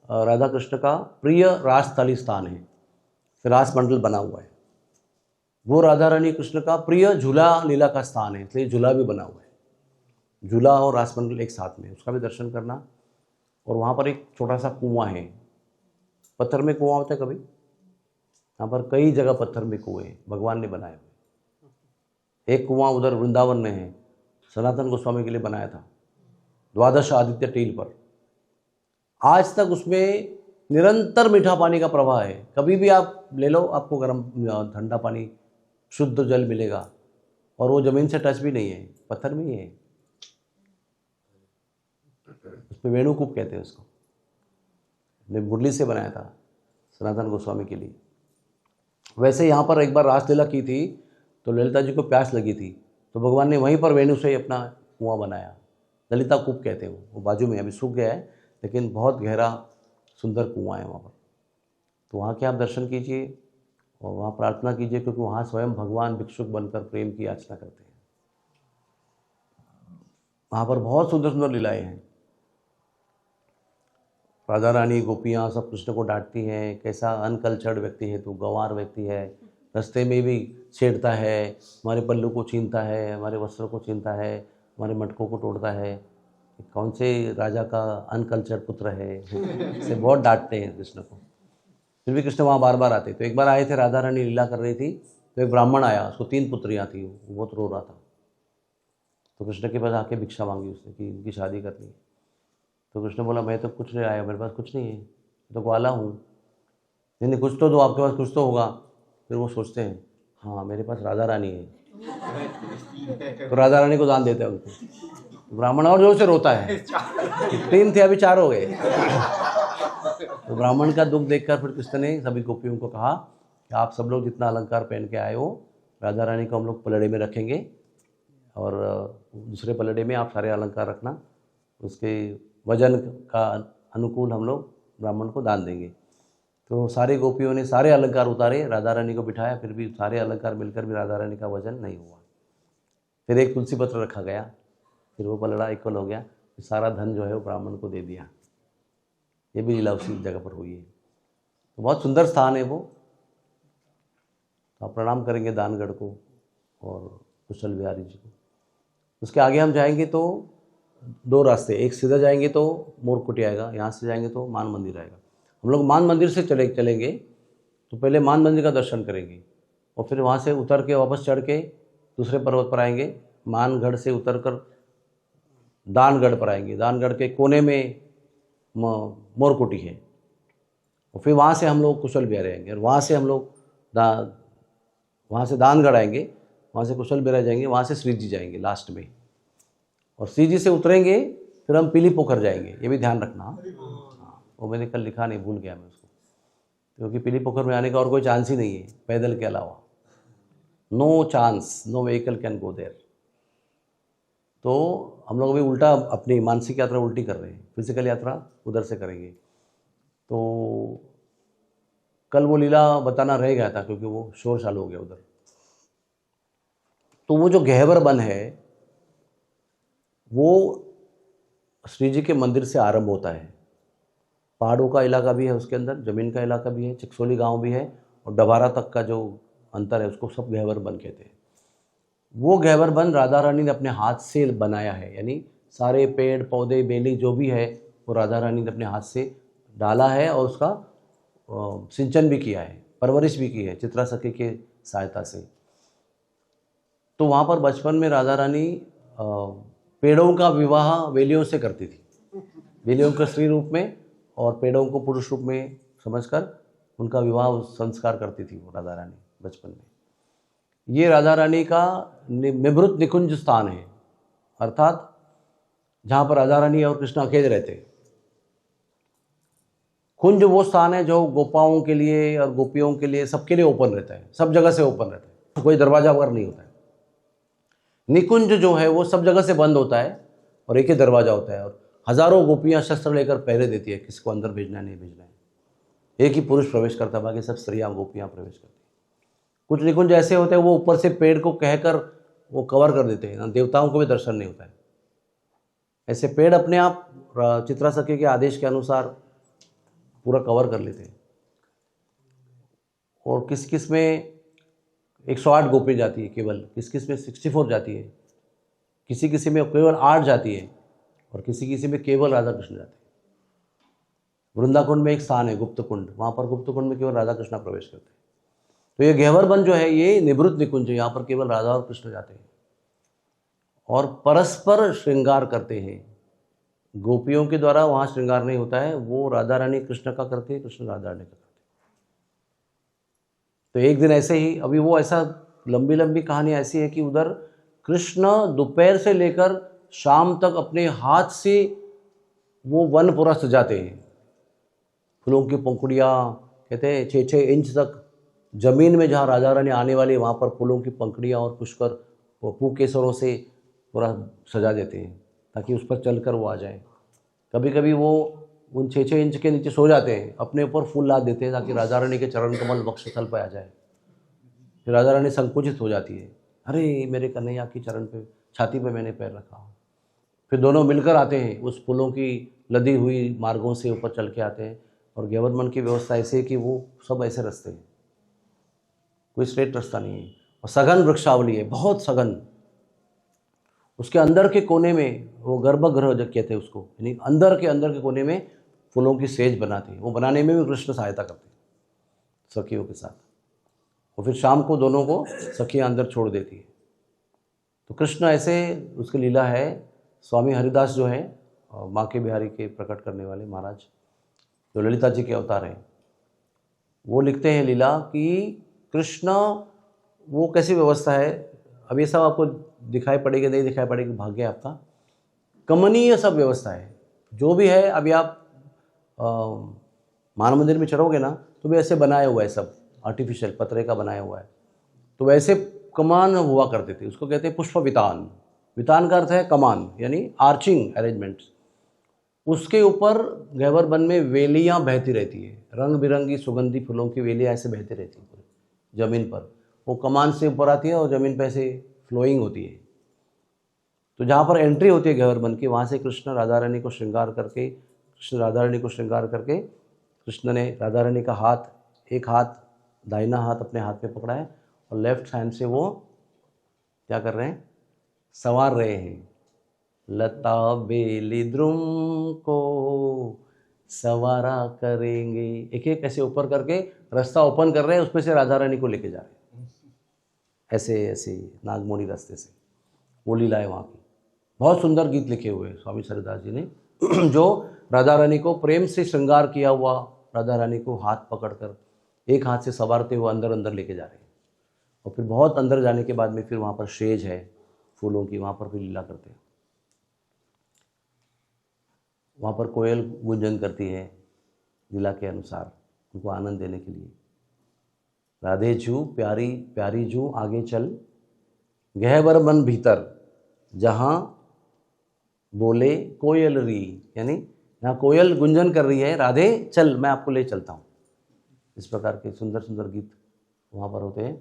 राधा कृष्ण का प्रिय रासस्थली स्थान है, रास मंडल बना हुआ है। वो राधा रानी कृष्ण का प्रिय झूला लीला का स्थान है, इसलिए झूला भी बना हुआ है। झूला और रास मंडल एक साथ में, उसका भी दर्शन करना। और वहाँ पर एक छोटा सा कुआं है, पत्थर में कुआं होता है कभी, यहाँ पर कई जगह पत्थर में कुएं भगवान ने बनाए हुए। एक कुआं उधर वृंदावन में है, सनातन गोस्वामी के लिए बनाया था, द्वादश आदित्य टील पर। आज तक उसमें निरंतर मीठा पानी का प्रवाह है, कभी भी आप ले लो, आपको गर्म ठंडा पानी, शुद्ध जल मिलेगा। और वो ज़मीन से टच भी नहीं है, पत्थर में ही है। उसमें वेणुकूप कहते हैं उसको, ने मुरली से बनाया था सनातन गोस्वामी के लिए। वैसे यहाँ पर एक बार रासलीला की थी, तो ललिता जी को प्यास लगी थी, तो भगवान ने वहीं पर वेणु से अपना कुआं बनाया, ललिता कूप कहते हैं वो बाजू में, अभी सूख गया है, लेकिन बहुत गहरा सुंदर कुआं है वहाँ पर। तो वहाँ के आप दर्शन कीजिए और वहाँ प्रार्थना कीजिए, क्योंकि वहाँ स्वयं भगवान भिक्षुक बनकर प्रेम की याचना करते हैं। वहाँ पर बहुत सुंदर सुंदर लीलाएं हैं। राधा रानी गोपियाँ सब कृष्ण को डांटती हैं, कैसा अनकल्चर्ड व्यक्ति है तू, गंवार व्यक्ति है, रास्ते में भी छेड़ता है, हमारे पल्लू को छीनता है, हमारे वस्त्रों को छीनता है, हमारे मटकों को तोड़ता है, कौन से राजा का अनकल्चर्ड पुत्र है। इसे बहुत डांटते हैं कृष्ण को। फिर भी कृष्ण वहाँ बार बार आते। तो एक बार आए थे, राधा रानी लीला कर रही थी, तो एक ब्राह्मण आया, उसको 3 पुत्रियाँ थी, वो बहुत रो रहा था। तो कृष्ण के पास आके भिक्षा मांगी उसने कि इनकी शादी करनी है। तो कृष्ण बोला मैं तो कुछ नहीं आया, मेरे पास कुछ नहीं है, मैं तो ग्वाला हूँ। नहीं कुछ तो दो, आपके पास कुछ तो होगा। फिर वो सोचते हैं हाँ मेरे पास राधा रानी है, तो राधा रानी को दान देते हैं उनको। ब्राह्मण और जोर से रोता है, 3 थे अभी 4 हो गए। तो ब्राह्मण का दुख देखकर फिर कृष्ण ने सभी गोपियों को कहा कि आप सब लोग जितना अलंकार पहन के आए हो, राधा रानी को हम लोग पलड़े में रखेंगे और दूसरे पलड़े में आप सारे अलंकार रखना, उसके वजन का अनुकूल हम लोग ब्राह्मण को दान देंगे। तो सारे गोपियों ने सारे अलंकार उतारे, राधा रानी को बिठाया, फिर भी सारे अलंकार मिलकर भी राधा रानी का वजन नहीं हुआ। फिर एक तुलसी पत्र रखा गया, फिर वो पलड़ा इक्वल हो गया, फिर सारा धन जो है वो ब्राह्मण को दे दिया। ये भी लीला उसी जगह पर हुई है। तो बहुत सुंदर स्थान है वो। तो आप प्रणाम करेंगे दानगढ़ को और कुशल बिहारी जी को। उसके आगे हम जाएंगे तो 2 रास्ते, एक सीधा जाएंगे तो मोरकुटी आएगा, यहाँ से जाएंगे तो मान मंदिर आएगा। हम लोग मान मंदिर से चलेंगे तो पहले मान मंदिर का दर्शन करेंगे और फिर वहाँ से उतर के वापस चढ़ के दूसरे पर्वत पर आएंगे। मानगढ़ से उतरकर दानगढ़ पर आएंगे, दानगढ़ के कोने में मोरकुटी है, और फिर वहाँ से हम लोग कुशल बिहारी आएंगे और वहाँ से हम लोग वहाँ से दानगढ़ आएंगे, वहाँ से कुशल बिहारी जाएंगे, वहाँ से श्री जी जाएंगे लास्ट में, और श्री जी से उतरेंगे फिर हम पीली पोखर जाएंगे। ये भी ध्यान रखना। हाँ, वो मैंने कल लिखा नहीं, भूल गया मैं उसको, क्योंकि पीली पोखर में आने का और कोई चांस ही नहीं है पैदल के अलावा। No chance, no vehicle can go there. तो हम लोग अभी उल्टा अपनी मानसिक यात्रा उल्टी कर रहे हैं, फिजिकल यात्रा उधर से करेंगे। तो कल वो लीला बताना रह गया था क्योंकि वो शोर शाल हो गया उधर। तो वो जो गहवर वन है वो श्री जी के मंदिर से आरंभ होता है। पहाड़ों का इलाका भी है उसके अंदर, ज़मीन का इलाका भी है, चिकसोली गांव भी है, और डबारा तक का जो अंतर है उसको सब गहवर वन कहते हैं। वो गहवर वन राधा रानी ने अपने हाथ से बनाया है, यानी सारे पेड़ पौधे बेली जो भी है वो राधा रानी ने अपने हाथ से डाला है और उसका सिंचन भी किया है, परवरिश भी की है चित्रा सखी के सहायता से। तो वहाँ पर बचपन में राधा रानी पेड़ों का विवाह बेलियों से करती थी, बेलियों के स्त्री रूप में और पेड़ों को पुरुष रूप में समझकर उनका विवाह संस्कार करती थी वो राधा रानी बचपन में। ये राधा रानी का निभृत निकुंज स्थान है, अर्थात जहाँ पर राधा रानी और कृष्ण अकेले रहते हैं। कुंज वो स्थान है जो गोपाओं के लिए और गोपियों के लिए सबके लिए ओपन रहता है, सब जगह से ओपन रहता है, कोई दरवाजा वगैरह नहीं होता है। निकुंज जो है वो सब जगह से बंद होता है और एक ही दरवाजा होता है, और हजारों गोपियां शस्त्र लेकर पहरे देती है किसको अंदर भेजना है नहीं भेजना है। एक ही पुरुष प्रवेश करता है, बाकी सब स्त्रियां गोपियां प्रवेश करती है। कुछ निकुंज ऐसे होते हैं वो ऊपर से पेड़ को कहकर वो कवर कर देते हैं, देवताओं को भी दर्शन नहीं होता है। ऐसे पेड़ अपने आप चित्रा सखी के आदेश के अनुसार पूरा कवर कर लेते हैं। और किस किस में 108 गोपी जाती है केवल, किस किस में 64 जाती है, किसी किसी में केवल 8 जाती है और किसी किसी में केवल राधा कृष्ण जाते हैं। वृंदा कुंड में एक स्थान है गुप्त कुंड, वहाँ पर गुप्त कुंड में केवल राधा कृष्ण प्रवेश करते हैं। तो ये गहवर वन जो है ये निवृत्त निकुंज है, यहाँ पर केवल राधा और कृष्ण जाते हैं और परस्पर श्रृंगार करते हैं। गोपियों के द्वारा वहाँ श्रृंगार नहीं होता है, वो राधा रानी कृष्ण का करते हैं, कृष्ण राधा रानी का करते हैं। तो एक दिन ऐसे ही, अभी वो ऐसा लंबी लंबी कहानी ऐसी है कि उधर कृष्ण दोपहर से लेकर शाम तक अपने हाथ से वो वन पूरा सजाते हैं। फूलों की पंखुड़ियाँ कहते हैं 6-6 इंच तक जमीन में जहाँ राजा रानी आने वाली है वहाँ पर फूलों की पंखुड़ियाँ और पुष्कर वो पूकेसरों से पूरा सजा देते हैं ताकि उस पर चलकर वो आ जाए। कभी कभी वो उन 6-6 इंच के नीचे सो जाते हैं, अपने ऊपर फूल लाद देते हैं ताकि राजा रानी के चरण कमल वक्षस्थल पर आ जाए। फिर राजा रानी संकुचित हो जाती है, अरे मेरे कन्हैया की चरण पे छाती पे मैंने पैर रखा। फिर दोनों मिलकर आते हैं, उस पुलों की लदी हुई मार्गों से ऊपर चल के आते हैं। और घेवर वन की व्यवस्था ऐसे है कि वो सब ऐसे रास्ते हैं, कोई स्ट्रेट रास्ता नहीं है। और सघन वृक्षावली है, बहुत सघन। उसके अंदर के कोने में वो गर्भगृह जो कहते हैं उसको, यानी अंदर के कोने में फूलों की सेज बनाते हैं। वो बनाने में भी कृष्ण सहायता करते हैं सखियों के साथ। और फिर शाम को दोनों को सखियाँ अंदर छोड़ देती है। तो कृष्ण ऐसे, उसकी लीला है। स्वामी हरिदास जो है माँ के बिहारी के प्रकट करने वाले महाराज, जो ललिता जी के अवतार हैं, वो लिखते हैं लीला कि कृष्ण वो कैसी व्यवस्था है। अब ये सब आपको दिखाई पड़ेगी नहीं दिखाई पड़ेगी, भाग्य आपका। कमनीय सब व्यवस्था है जो भी है। अभी आप मानव मंदिर में चढ़ोगे ना तो भी ऐसे बनाया हुआ है, सब आर्टिफिशियल पत्रे का बनाया हुआ है। तो वैसे कमान हुआ करते थे, उसको कहते हैं पुष्प वितान। वितान का अर्थ है कमान, यानी आर्चिंग अरेंजमेंट्स। उसके ऊपर घेवर वन में वेलियाँ बहती रहती है, रंग बिरंगी सुगंधी फूलों की वेलियाँ ऐसे बहती रहती हैं पूरी ज़मीन पर। वो कमान से ऊपर आती है और ज़मीन पर ऐसे फ्लोइंग होती है। तो जहाँ पर एंट्री होती है घेवर वन की, वहाँ से कृष्ण राधा रानी को श्रृंगार करके, कृष्ण ने राधा रानी का हाथ, एक हाथ दाहिना हाथ अपने हाथ में पकड़ा है और लेफ्ट हैंड से वो क्या कर रहे हैं, संवार रहे हैं। लता बेली द्रुम को सवारा करेंगे, एक एक ऐसे ऊपर करके रास्ता ओपन कर रहे हैं, उसमें से राधा रानी को लेके जा रहे हैं ऐसे ऐसे नागमोनी रास्ते से। वो लीला है वहाँ की। बहुत सुंदर गीत लिखे हुए हैं स्वामी हरिदास जी ने, जो राधा रानी को प्रेम से श्रृंगार किया हुआ, राधा रानी को हाथ पकड़कर एक हाथ से संवारते हुए अंदर अंदर लेके जा रहे हैं। और फिर बहुत अंदर जाने के बाद में फिर वहाँ पर शेज है फूलों की, वहाँ पर फिर लीला करते हैं। वहाँ पर कोयल गुंजन करती है लीला के अनुसार, उनको आनंद देने के लिए। राधे जू प्यारी प्यारी जू आगे चल, गहवर मन भीतर जहाँ बोले कोयल री, यानी यहाँ कोयल गुंजन कर रही है, राधे चल मैं आपको ले चलता हूँ। इस प्रकार के सुंदर सुंदर गीत वहाँ पर होते हैं।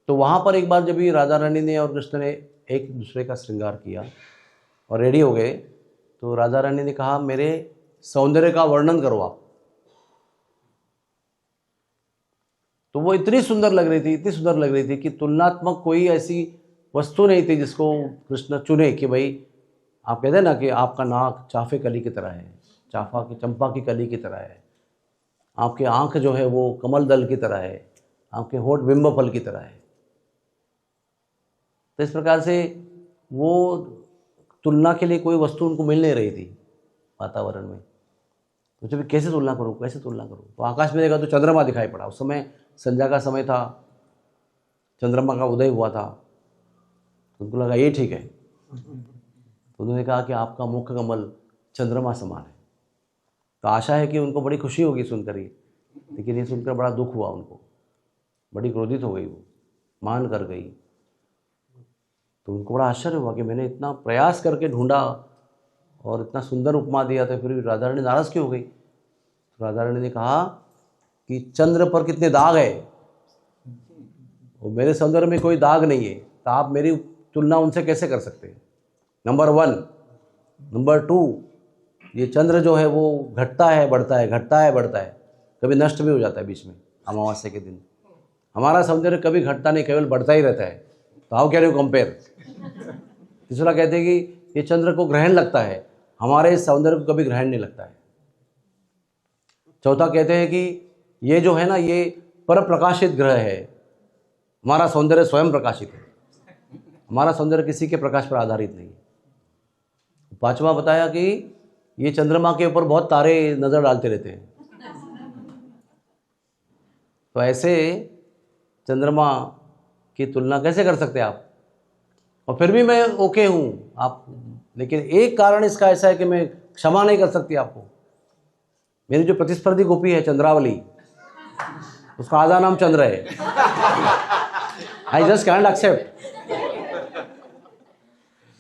तो वहाँ पर एक बार जब भी राधा रानी ने और कृष्ण ने एक दूसरे का श्रृंगार किया और रेडी हो गए, तो राधा रानी ने कहा मेरे सौंदर्य का वर्णन करो आप। तो वो इतनी सुंदर लग रही थी, इतनी सुंदर लग रही थी कि तुलनात्मक कोई ऐसी वस्तु नहीं थी जिसको कृष्ण चुने कि भाई, आप कहते हैं ना कि आपका नाक चाफे कली की तरह है, चंपा की कली की तरह है, आपके आंख जो है वो कमल दल की तरह है, आपके होठ बिंब फल की तरह है। तो इस प्रकार से वो तुलना के लिए कोई वस्तु उनको मिल नहीं रही थी वातावरण में। तो जब कैसे तुलना करूँ, कैसे तुलना करूँ? तो आकाश में देखा तो चंद्रमा दिखाई पड़ा। उस समय संध्या का समय था, चंद्रमा का उदय हुआ था। तो उनको लगा ये ठीक है। तो उन्होंने कहा कि आपका मुख कमल चंद्रमा समान है। तो आशा है कि उनको बड़ी खुशी होगी सुनकर ये, लेकिन ये सुनकर बड़ा दुख हुआ उनको, बड़ी क्रोधित हो गई, वो मान कर गई। तो उनको बड़ा आश्चर्य हुआ कि मैंने इतना प्रयास करके ढूंढा और इतना सुंदर उपमा दिया था, फिर भी राधा रानी नाराज़ क्यों हो गई? तो राधा रानी ने कहा कि चंद्र पर कितने दाग है, और मेरे सौंदर्य में कोई दाग नहीं है, तो आप मेरी तुलना उनसे कैसे कर सकते हैं? नंबर 1। नंबर 2, ये चंद्र जो है वो घटता है बढ़ता है, घटता है बढ़ता है, कभी नष्ट भी हो जाता है बीच में अमावस्या के दिन। हमारा सौंदर्य कभी घटता नहीं, केवल बढ़ता ही रहता है। तो हाउ कैन यू कंपेयर? तीसरा कहते हैं कि ये चंद्र को ग्रहण लगता है, हमारे सौंदर्य को कभी ग्रहण नहीं लगता है। चौथा कहते हैं कि ये जो है ना, ये पर प्रकाशित ग्रह है, हमारा सौंदर्य स्वयं प्रकाशित है, हमारा सौंदर्य किसी के प्रकाश पर आधारित नहीं है। पांचवा बताया कि ये चंद्रमा के ऊपर बहुत तारे नज़र डालते रहते हैं। तो ऐसे चंद्रमा की तुलना कैसे कर सकते हैं आप? और फिर भी मैं ओके हूँ आप, लेकिन एक कारण इसका ऐसा है कि मैं क्षमा नहीं कर सकती आपको। मेरी जो प्रतिस्पर्धी गोपी है चंद्रावली, उसका आधा नाम चंद्र है। I just can't accept.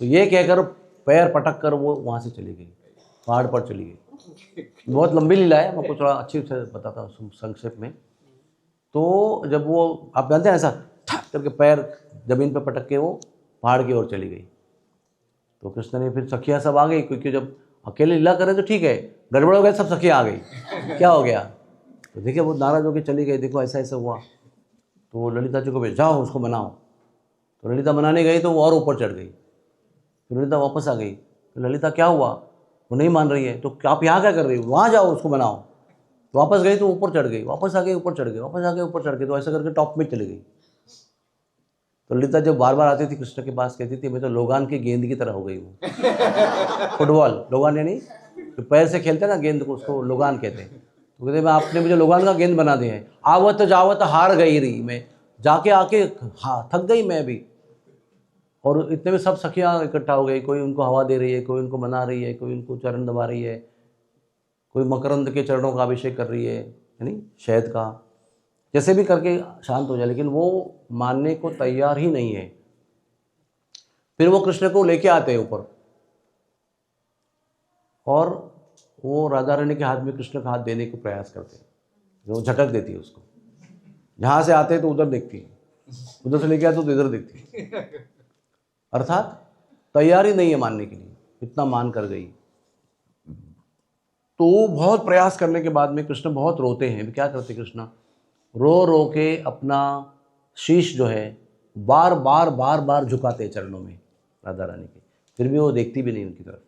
तो ये कहकर पैर पटक कर वो वहाँ से चली गई, पहाड़ पर चली गई। बहुत लंबी लीला है, मैं आपको थोड़ा अच्छी से बताता हूँ संक्षेप में। तो जब वो, आप जानते हैं ऐसा ठक करके पैर जमीन पर पटक के वो पहाड़ की ओर चली गई। तो कृष्ण ने फिर सखियाँ सब आ गई, क्योंकि जब अकेले लीला करे तो ठीक है, गड़बड़ हो गया, सब सखियाँ आ गई, क्या हो गया? तो देखिए वो नाराज होकर चली गई, देखो ऐसा ऐसा हुआ। तो ललिता जी को भेज, जाओ उसको मनाओ। तो ललिता मनाने गई तो वो और ऊपर चढ़ गई। फिर ललिता वापस आ गई, तो ललिता क्या हुआ, वो नहीं मान रही है, तो आप यहाँ क्या कर रही हो, वहाँ जाओ उसको मनाओ। तो वापस गई तो ऊपर चढ़ गई, वापस आ गई ऊपर चढ़ गई, वापस आ गई ऊपर चढ़ गई, तो ऐसा करके टॉप में चली गई। तो ललिता जब बार बार आती थी कृष्ण के पास, कहती थी मैं तो लोगान की गेंद की तरह हो गई हूँ। फुटबॉल, लोगान यानी जो पैर से खेलते हैं ना गेंद को, उसको लोगान कहते हैं। तो कहते मैं आपने मुझे लोगान का गेंद बना दिया है, आवत जावत हार गई रही, मैं जाके आके थक गई मैं भी। और इतने में सब सखियाँ इकट्ठा हो गई, कोई उनको हवा दे रही है, कोई उनको मना रही है, कोई उनको चरण दबा रही है, कोई मकरंद के चरणों का अभिषेक कर रही है, यानी शहद का, जैसे भी करके शांत हो जाए। लेकिन वो मानने को तैयार ही नहीं है। फिर वो कृष्ण को लेके आते हैं ऊपर, और वो राधा रानी के हाथ में कृष्ण का हाथ देने को प्रयास करते हैं, वो झटक देती है उसको। जहाँ से आते हैं तो उधर देखती है, उधर से लेके आते तो इधर देखती है, अर्थात तैयारी नहीं है मानने के लिए, इतना मान कर गई। तो बहुत प्रयास करने के बाद में कृष्ण बहुत रोते हैं। क्या करते कृष्ण, रो रो के अपना शीश जो है बार बार झुकाते हैं चरणों में राधा रानी के, फिर भी वो देखती भी नहीं उनकी तरफ।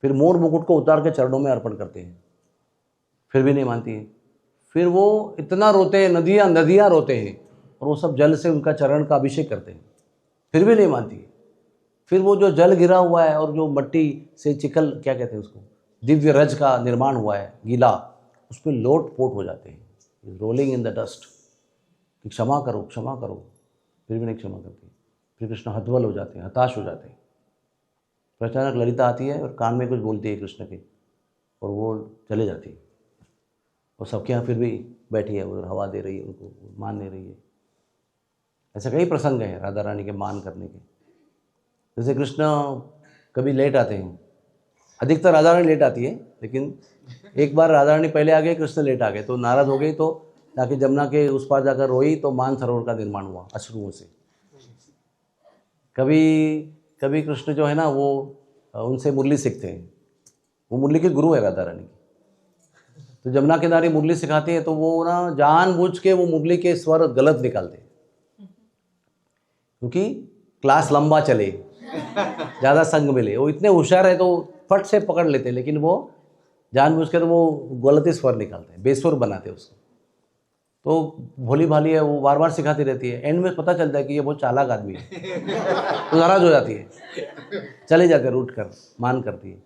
फिर मोर मुकुट को उतार के चरणों में अर्पण करते हैं, फिर भी नहीं मानती है। फिर वो इतना रोते हैं, नदियाँ नदियाँ रोते हैं, और वो सब जल से उनका चरण का अभिषेक करते हैं, फिर भी नहीं मानती है। फिर वो जो जल गिरा हुआ है और जो मट्टी से चिकल, क्या कहते हैं उसको, दिव्य रज का निर्माण हुआ है गीला, उस पर लोट पोट हो जाते हैं, रोलिंग इन द डस्ट, कि क्षमा करो क्षमा करो, फिर भी नहीं क्षमा करती। फिर कृष्ण हतबल हो जाते हैं, हताश हो जाते हैं। फिर अचानक ललिता आती है और कान में कुछ बोलती है कृष्ण के, और वो चले जाती है। और सबके यहाँ फिर भी बैठी है, उधर हवा दे रही है, उनको मान नहीं रही है। ऐसे कई प्रसंग हैं राधा रानी के मान करने के। जैसे कृष्ण कभी लेट आते हैं, अधिकतर राधा रानी लेट आती है, लेकिन एक बार राधा रानी पहले आ गई, कृष्ण लेट आ गए, तो नाराज हो गई, तो जाके जमुना के उस पार जाकर रोई, तो मान सरोवर का निर्माण हुआ अश्रुओं से। कभी कभी कृष्ण जो है ना, वो उनसे मुरली सीखते हैं, वो मुरली के गुरु है राधा रानी की। तो जमुना किनारे मुरली सिखाती है, तो वो ना जानबूझ के वो मुरली के स्वर गलत निकालते हैं, क्योंकि क्लास लंबा चले, ज़्यादा संग मिले। वो इतने होशियार है तो फट से पकड़ लेते हैं, लेकिन वो जानबूझ कर वो गलत ही स्वर निकालते हैं, बेसुर बनाते हैं उसको। तो भोली भाली है, वो बार बार सिखाती रहती है। एंड में पता चलता है कि ये बहुत चालाक आदमी है, तो नाराज हो जाती है, चले जाते रूट कर, मान करती है।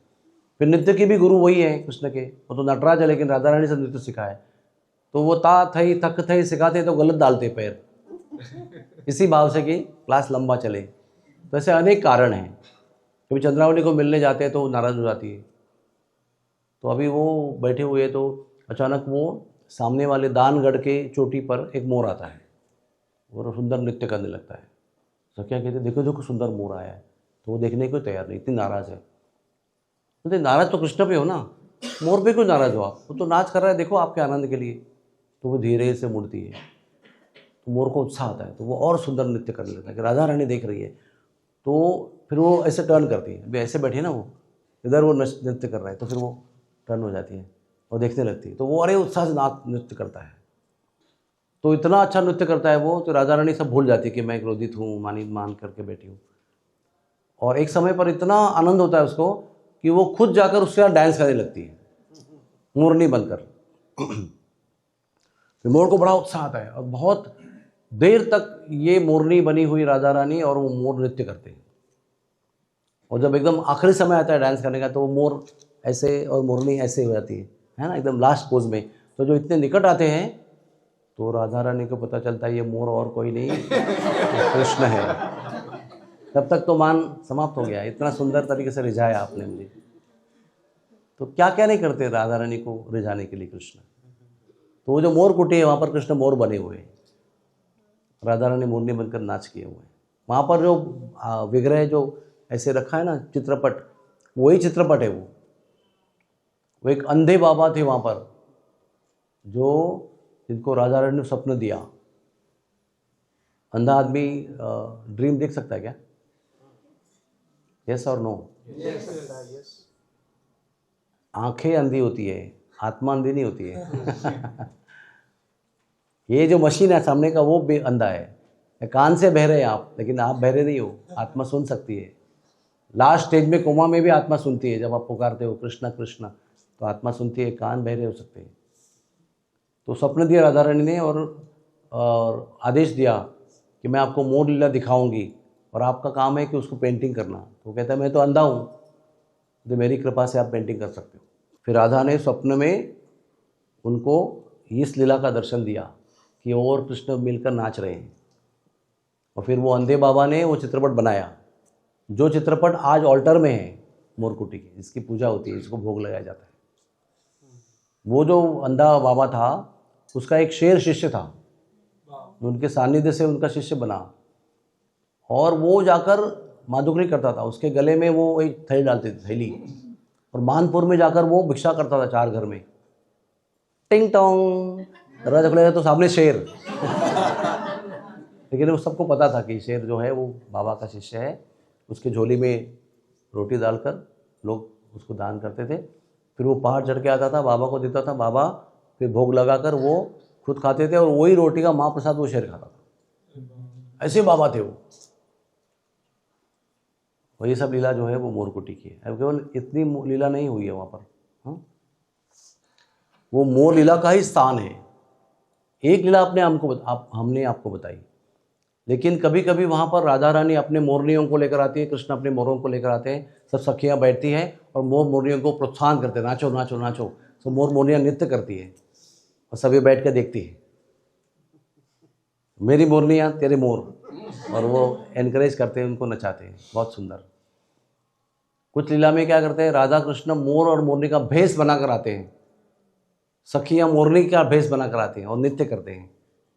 फिर नृत्य की भी गुरु वही है कृष्ण के, वो तो नटराज है, लेकिन राधा रानी से नृत्य सिखाए। तो वो ता थई थक थई सिखाते तो गलत डालते पैर, इसी भाव से कि क्लास लंबा चले। तो ऐसे अनेक कारण हैं। कभी चंद्रावली को मिलने जाते हैं तो वो नाराज़ हो जाती है। तो अभी वो बैठे हुए, तो अचानक वो सामने वाले दानगढ़ के चोटी पर एक मोर आता है, और सुंदर नृत्य करने लगता है। तो क्या कहते, देखो देखो सुंदर मोर आया है। तो वो देखने को तैयार नहीं, इतनी नाराज़ है। तो नाराज़ तो कृष्ण पे हो ना, मोर पे क्यों नाराज़ हो आप, वो तो नाच कर रहा है, देखो आपके आनंद के लिए। तो वो धीरे से मुड़ती है, तो मोर को उत्साह आता है, तो वो और सुंदर नृत्य करने लगता है कि राधा रानी देख रही है। तो फिर वो ऐसे टर्न करती है, अभी ऐसे बैठी ना, वो इधर वो नृत्य कर रहा है, तो फिर वो टर्न हो जाती है और देखने लगती है। तो वो अरे उत्साह से नृत्य करता है, तो इतना अच्छा नृत्य करता है वो, तो राधा रानी सब भूल जाती है कि मैं क्रोधित हूँ, मान करके बैठी हूँ। और एक समय पर इतना आनंद होता है उसको कि वो खुद जाकर उसके साथ डांस करने लगती है, मोरनी बनकर। फिर मोर को बड़ा उत्साह आता है, और बहुत देर तक ये मोरनी बनी हुई राधा रानी और वो मोर नृत्य करते हैं। और जब एकदम आखिरी समय आता है डांस करने का, तो वो मोर ऐसे और मोरनी ऐसे हो जाती है ना, एकदम लास्ट पोज में। तो जो इतने निकट आते हैं, तो राधा रानी को पता चलता है ये मोर और कोई नहीं, कृष्ण है। तब तक तो मान समाप्त हो गया, इतना सुंदर तरीके से रिझाया आपने मुझे। तो क्या क्या नहीं करते राधा रानी को रिझाने के लिए कृष्ण। तो वो जो मोर कुटी है, वहाँ पर कृष्ण मोर बने हुए हैं, राधा रानी मोरनी बनकर नाच किए हुए हैं। वहाँ पर जो विग्रह जो ऐसे रखा है ना, चित्रपट, वही चित्रपट है वो एक अंधे बाबा थे वहाँ पर, जो जिनको राधा रानी ने स्वप्न दिया। अंधा आदमी ड्रीम देख सकता है क्या? यस और नो? आंखें अंधी होती है, आत्मा अंधी नहीं होती है। ये जो मशीन है सामने का वो अंधा है। कान से बहरे हैं आप, लेकिन आप बहरे नहीं हो, आत्मा सुन सकती है। लास्ट स्टेज में कोमा में भी आत्मा सुनती है। जब आप पुकारते हो कृष्णा कृष्णा तो आत्मा सुनती है, कान बहरे हो सकते हैं। तो स्वप्न दिया राधा रानी ने और आदेश दिया कि मैं आपको मोर लीला दिखाऊंगी और आपका काम है कि उसको पेंटिंग करना। तो कहता है मैं तो अंधा हूँ, तो मेरी कृपा से आप पेंटिंग कर सकते हो। फिर राधा ने स्वप्न में उनको इस लीला का दर्शन दिया कि और कृष्ण मिलकर नाच रहे हैं। और फिर वो अंधे बाबा ने वो चित्रपट बनाया, जो चित्रपट आज ऑल्टर में है मोरकुटी की, जिसकी पूजा होती है, जिसको भोग लगाया जाता है। वो जो अंधा बाबा था उसका एक शेर शिष्य था, उनके सानिध्य से उनका शिष्य बना, और वो जाकर माधुकरी करता था। उसके गले में वो एक थैली डालते थे, थैली, और मानपुर में जाकर वो भिक्षा करता था 4 घर में। टिंग टोंग दरवाजा खुलेगा तो सामने शेर। लेकिन वो सबको पता था कि शेर जो है वो बाबा का शिष्य है। उसके झोली में रोटी डालकर लोग उसको दान करते थे। फिर वो पहाड़ चढ़ के आता था, बाबा को देता था, बाबा फिर भोग लगाकर वो खुद खाते थे, और वही रोटी का महाप्रसाद वो शेर खाता था। ऐसे बाबा थे वो। और ये सब लीला जो है वो मोरकुटी की है। अब केवल इतनी लीला नहीं हुई है वहाँ पर, हाँ? वो मोर लीला का ही स्थान है। एक लीला हमने आपको बताई, लेकिन कभी कभी वहाँ पर राधा रानी अपने मोरनियों को लेकर आती है, कृष्ण अपने मोरों को लेकर आते हैं। सब सखियाँ बैठती हैं और मोर मोरनियों को प्रोत्साहन करते हैं, नाचो नाचो नाचो। सब मोर मोरनियाँ नृत्य करती है और सभी बैठ कर देखती है, मेरी मोरनियाँ तेरे मोर, और वो एनकरेज करते हैं, उनको नचाते हैं। बहुत सुंदर। कुछ लीला में क्या करते हैं, राधा कृष्ण मोर और मोरनी का भेष बनाकर आते हैं, सखियाँ मोरनी का भेष बनाकर आते हैं और नृत्य करते हैं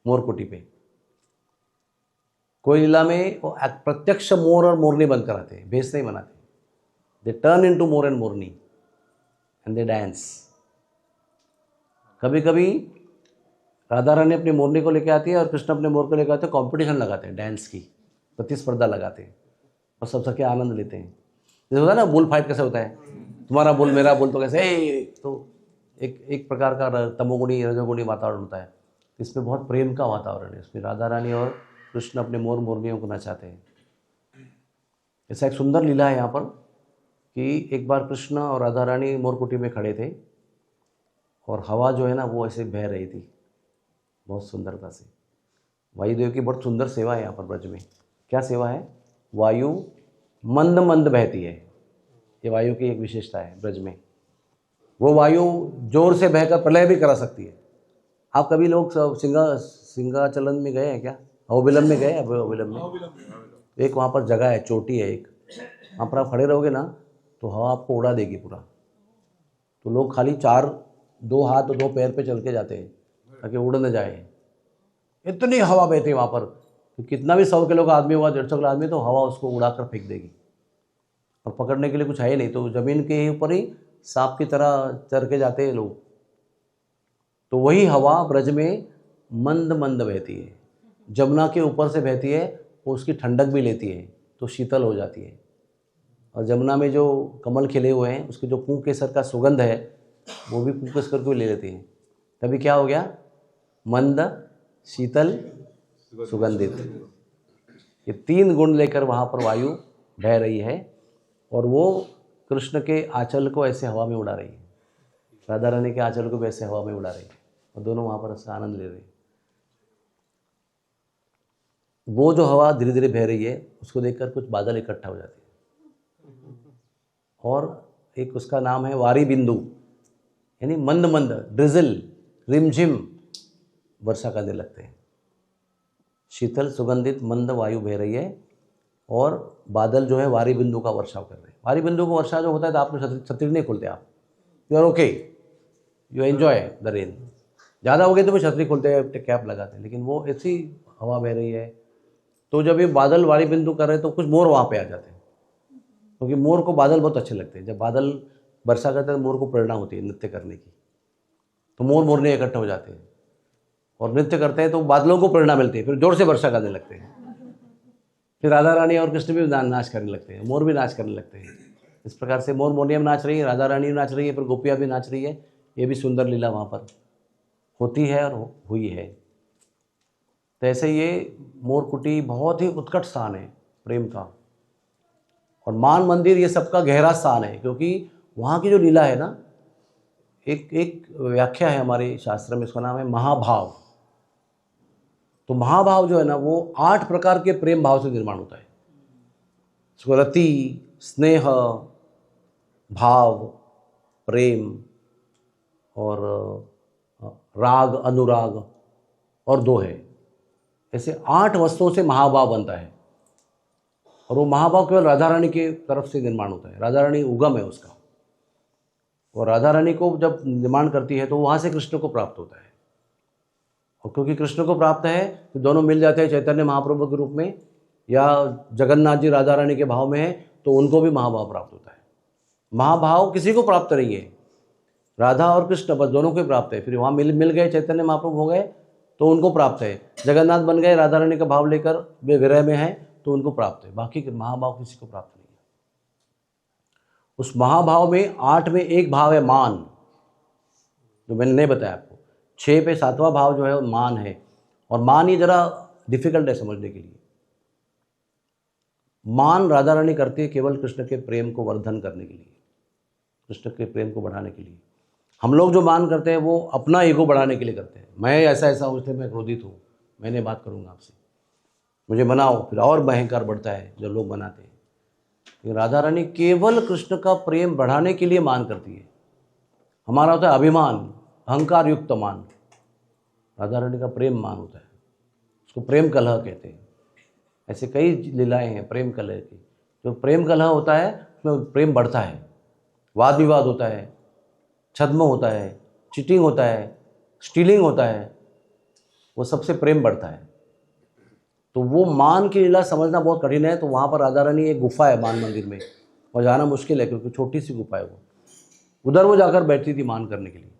मोरकुटी पे। कोई लीला में वो प्रत्यक्ष मोर और मोरनी बनकर आते हैं, भेष नहीं बनाते। They turn into more and Morni and they dance. कभी कभी राधा रानी अपनी मोरनी को लेकर आती है और कृष्ण अपने मोर को लेकर आते हैं, कॉम्पिटिशन लगाते हैं, डांस की प्रतिस्पर्धा लगाते हैं, और सब सखी आनंद लेते हैं। जैसे होता है ना बुल फाइट, कैसे होता है, तुम्हारा बुल मेरा बुल, तो कैसे तो एक प्रकार का तमोगुणी रजोगुणी वातावरण होता है। इसमें बहुत प्रेम का वातावरण है। इसमें राधा रानी और कृष्ण अपने मोर मोरनियों को नचाते हैं। ऐसा एक सुंदर लीला है यहाँ पर कि एक बार कृष्ण और राधा रानी मोरकुटी में खड़े थे और हवा जो है ना वो ऐसे बह रही थी बहुत सुंदरता से। वायुदेव की बहुत सुंदर सेवा है यहाँ पर ब्रज में। क्या सेवा है? वायु मंद मंद बहती है। ये वायु की एक विशेषता है ब्रज में। वो वायु जोर से बहकर प्रलय भी करा सकती है। आप कभी लोग सिंहाचलन में गए हैं क्या? अहोबिलम में गए? अहोबिलम में एक वहाँ पर जगह है, चोटी है एक, वहाँ पर आप खड़े रहोगे ना तो हवा आपको उड़ा देगी पूरा। तो लोग खाली 2 हाथ और 2 पैर पे चल के जाते हैं ताकि उड़ न जाए। इतनी हवा बहती है वहाँ पर, तो कितना भी 100 किलो का आदमी होगा, 150 किलो आदमी, तो हवा उसको उड़ाकर फेंक देगी। और पकड़ने के लिए कुछ है ही नहीं, तो ज़मीन के ऊपर ही सांप की तरह चढ़ के जाते हैं लोग। तो वही हवा ब्रज में मंद मंद बहती है, जमुना के ऊपर से बहती है, वो उसकी ठंडक भी लेती है तो शीतल हो जाती है। और जमुना में जो कमल खिले हुए हैं उसके जो पूंख केसर का सुगंध है वो भी पूंख केसर को ले लेती हैं। तभी क्या हो गया? मंद, शीतल, सुगंधित। ये 3 गुण लेकर वहाँ पर वायु बह रही है और वो कृष्ण के आंचल को ऐसे हवा में उड़ा रही है, राधा रानी के आंचल को भी ऐसे हवा में उड़ा रही है, और दोनों वहाँ पर उसका आनंद ले रहे हैं। वो जो हवा धीरे धीरे बह रही है उसको देखकर कुछ बादल इकट्ठा हो जाते हैं, और एक उसका नाम है वारी बिंदु, यानी मंद मंद ड्रिजल, रिमझिम वर्षा करने लगते हैं। शीतल सुगंधित मंद वायु बह रही है और बादल जो है वारी बिंदु का वर्षाव कर रहे हैं। वारी बिंदु का वर्षा जो होता है तो आप छतरी नहीं खोलते, आप you are okay, you enjoy the rain. ज़्यादा हो गए तो भी छतरी खोलते हैं, कैप लगाते हैं, लेकिन वो ऐसी हवा बह रही है। तो जब ये बादल वारी बिंदु कर रहे हैं तो कुछ मोर वहाँ पे आ जाते हैं, क्योंकि मोर को बादल बहुत अच्छे लगते हैं। जब बादल वर्षा करते हैं तो मोर को प्रेरणा होती है नृत्य करने की, तो मोर मोरने इकट्ठे हो जाते हैं और नृत्य करते हैं, तो बादलों को प्रेरणा मिलती है, फिर जोर से वर्षा करने लगते हैं। फिर राधा रानी और कृष्ण भी नाच करने लगते हैं, मोर भी नाच करने लगते हैं। इस प्रकार से मोर मोनियम नाच रही है, राधा रानी नाच रही है, फिर गोपियाँ भी नाच रही है। ये भी सुंदर लीला वहाँ पर होती है और हुई है। तो ऐसे ये मोरकुटी बहुत ही उत्कट स्थान है प्रेम का। और मान मंदिर ये सबका गहरा स्थान है, क्योंकि वहाँ की जो लीला है ना, एक व्याख्या है हमारे शास्त्र में, इसका नाम है महाभाव। तो महाभाव जो है ना, वो 8 प्रकार के प्रेम भाव से निर्माण होता है। इसको रति, स्नेह, भाव, प्रेम और राग, अनुराग और 2 है। ऐसे 8 वस्तुओं से महाभाव बनता है। और वो महाभाव केवल राधा रानी के तरफ से निर्माण होता है। राधा रानी उगम है उसका। और राधा रानी को जब निर्माण करती है तो वहाँ से कृष्ण को प्राप्त होता है। और क्योंकि कृष्ण को प्राप्त है तो दोनों मिल जाते हैं चैतन्य महाप्रभु के रूप में, या जगन्नाथ जी राधा रानी के भाव में है तो उनको भी महाभाव प्राप्त होता है। महाभाव किसी को प्राप्त नहीं है, राधा और कृष्ण बस दोनों को प्राप्त है। फिर वहाँ मिल गए, चैतन्य महाप्रभु हो गए तो उनको प्राप्त है। जगन्नाथ बन गए, राधा रानी का भाव लेकर वे विरह में हैं तो उनको प्राप्त है। बाकी के महाभाव किसी को प्राप्त नहीं है। उस महाभाव में 8 में एक भाव है मान, जो मैंने नहीं बताया आपको। 6 पे 7वां भाव जो है वो मान है। और मान ही जरा डिफिकल्ट है समझने के लिए। मान राधा रानी करती है केवल कृष्ण के प्रेम को वर्धन करने के लिए, कृष्ण के प्रेम को बढ़ाने के लिए। हम लोग जो मान करते हैं वो अपना ईगो बढ़ाने के लिए करते हैं। मैं ऐसा हूँ इसलिए मैं क्रोधित हूँ, मैं नहीं बात करूँगा आपसे, मुझे मनाओ। फिर और भयंकर बढ़ता है जो लोग बनाते हैं। लेकिन राधा रानी केवल कृष्ण का प्रेम बढ़ाने के लिए मान करती है। हमारा होता है अभिमान, अहंकार युक्त मान। राधा रानी का प्रेम मान होता है, उसको प्रेम कलह कहते हैं। ऐसे कई लीलाएं हैं प्रेम कलह की। जो प्रेम कलह होता है उसमें प्रेम बढ़ता है, वाद विवाद होता है, छद्म होता है, चीटिंग होता है, स्टीलिंग होता है, वो सबसे प्रेम बढ़ता है। तो वो मान की लीला समझना बहुत कठिन है। तो वहाँ पर राधा रानी एक गुफा है मान मंदिर में, और जाना मुश्किल है क्योंकि छोटी सी गुफा है वो। उधर वो जाकर बैठती थी मान करने के लिए।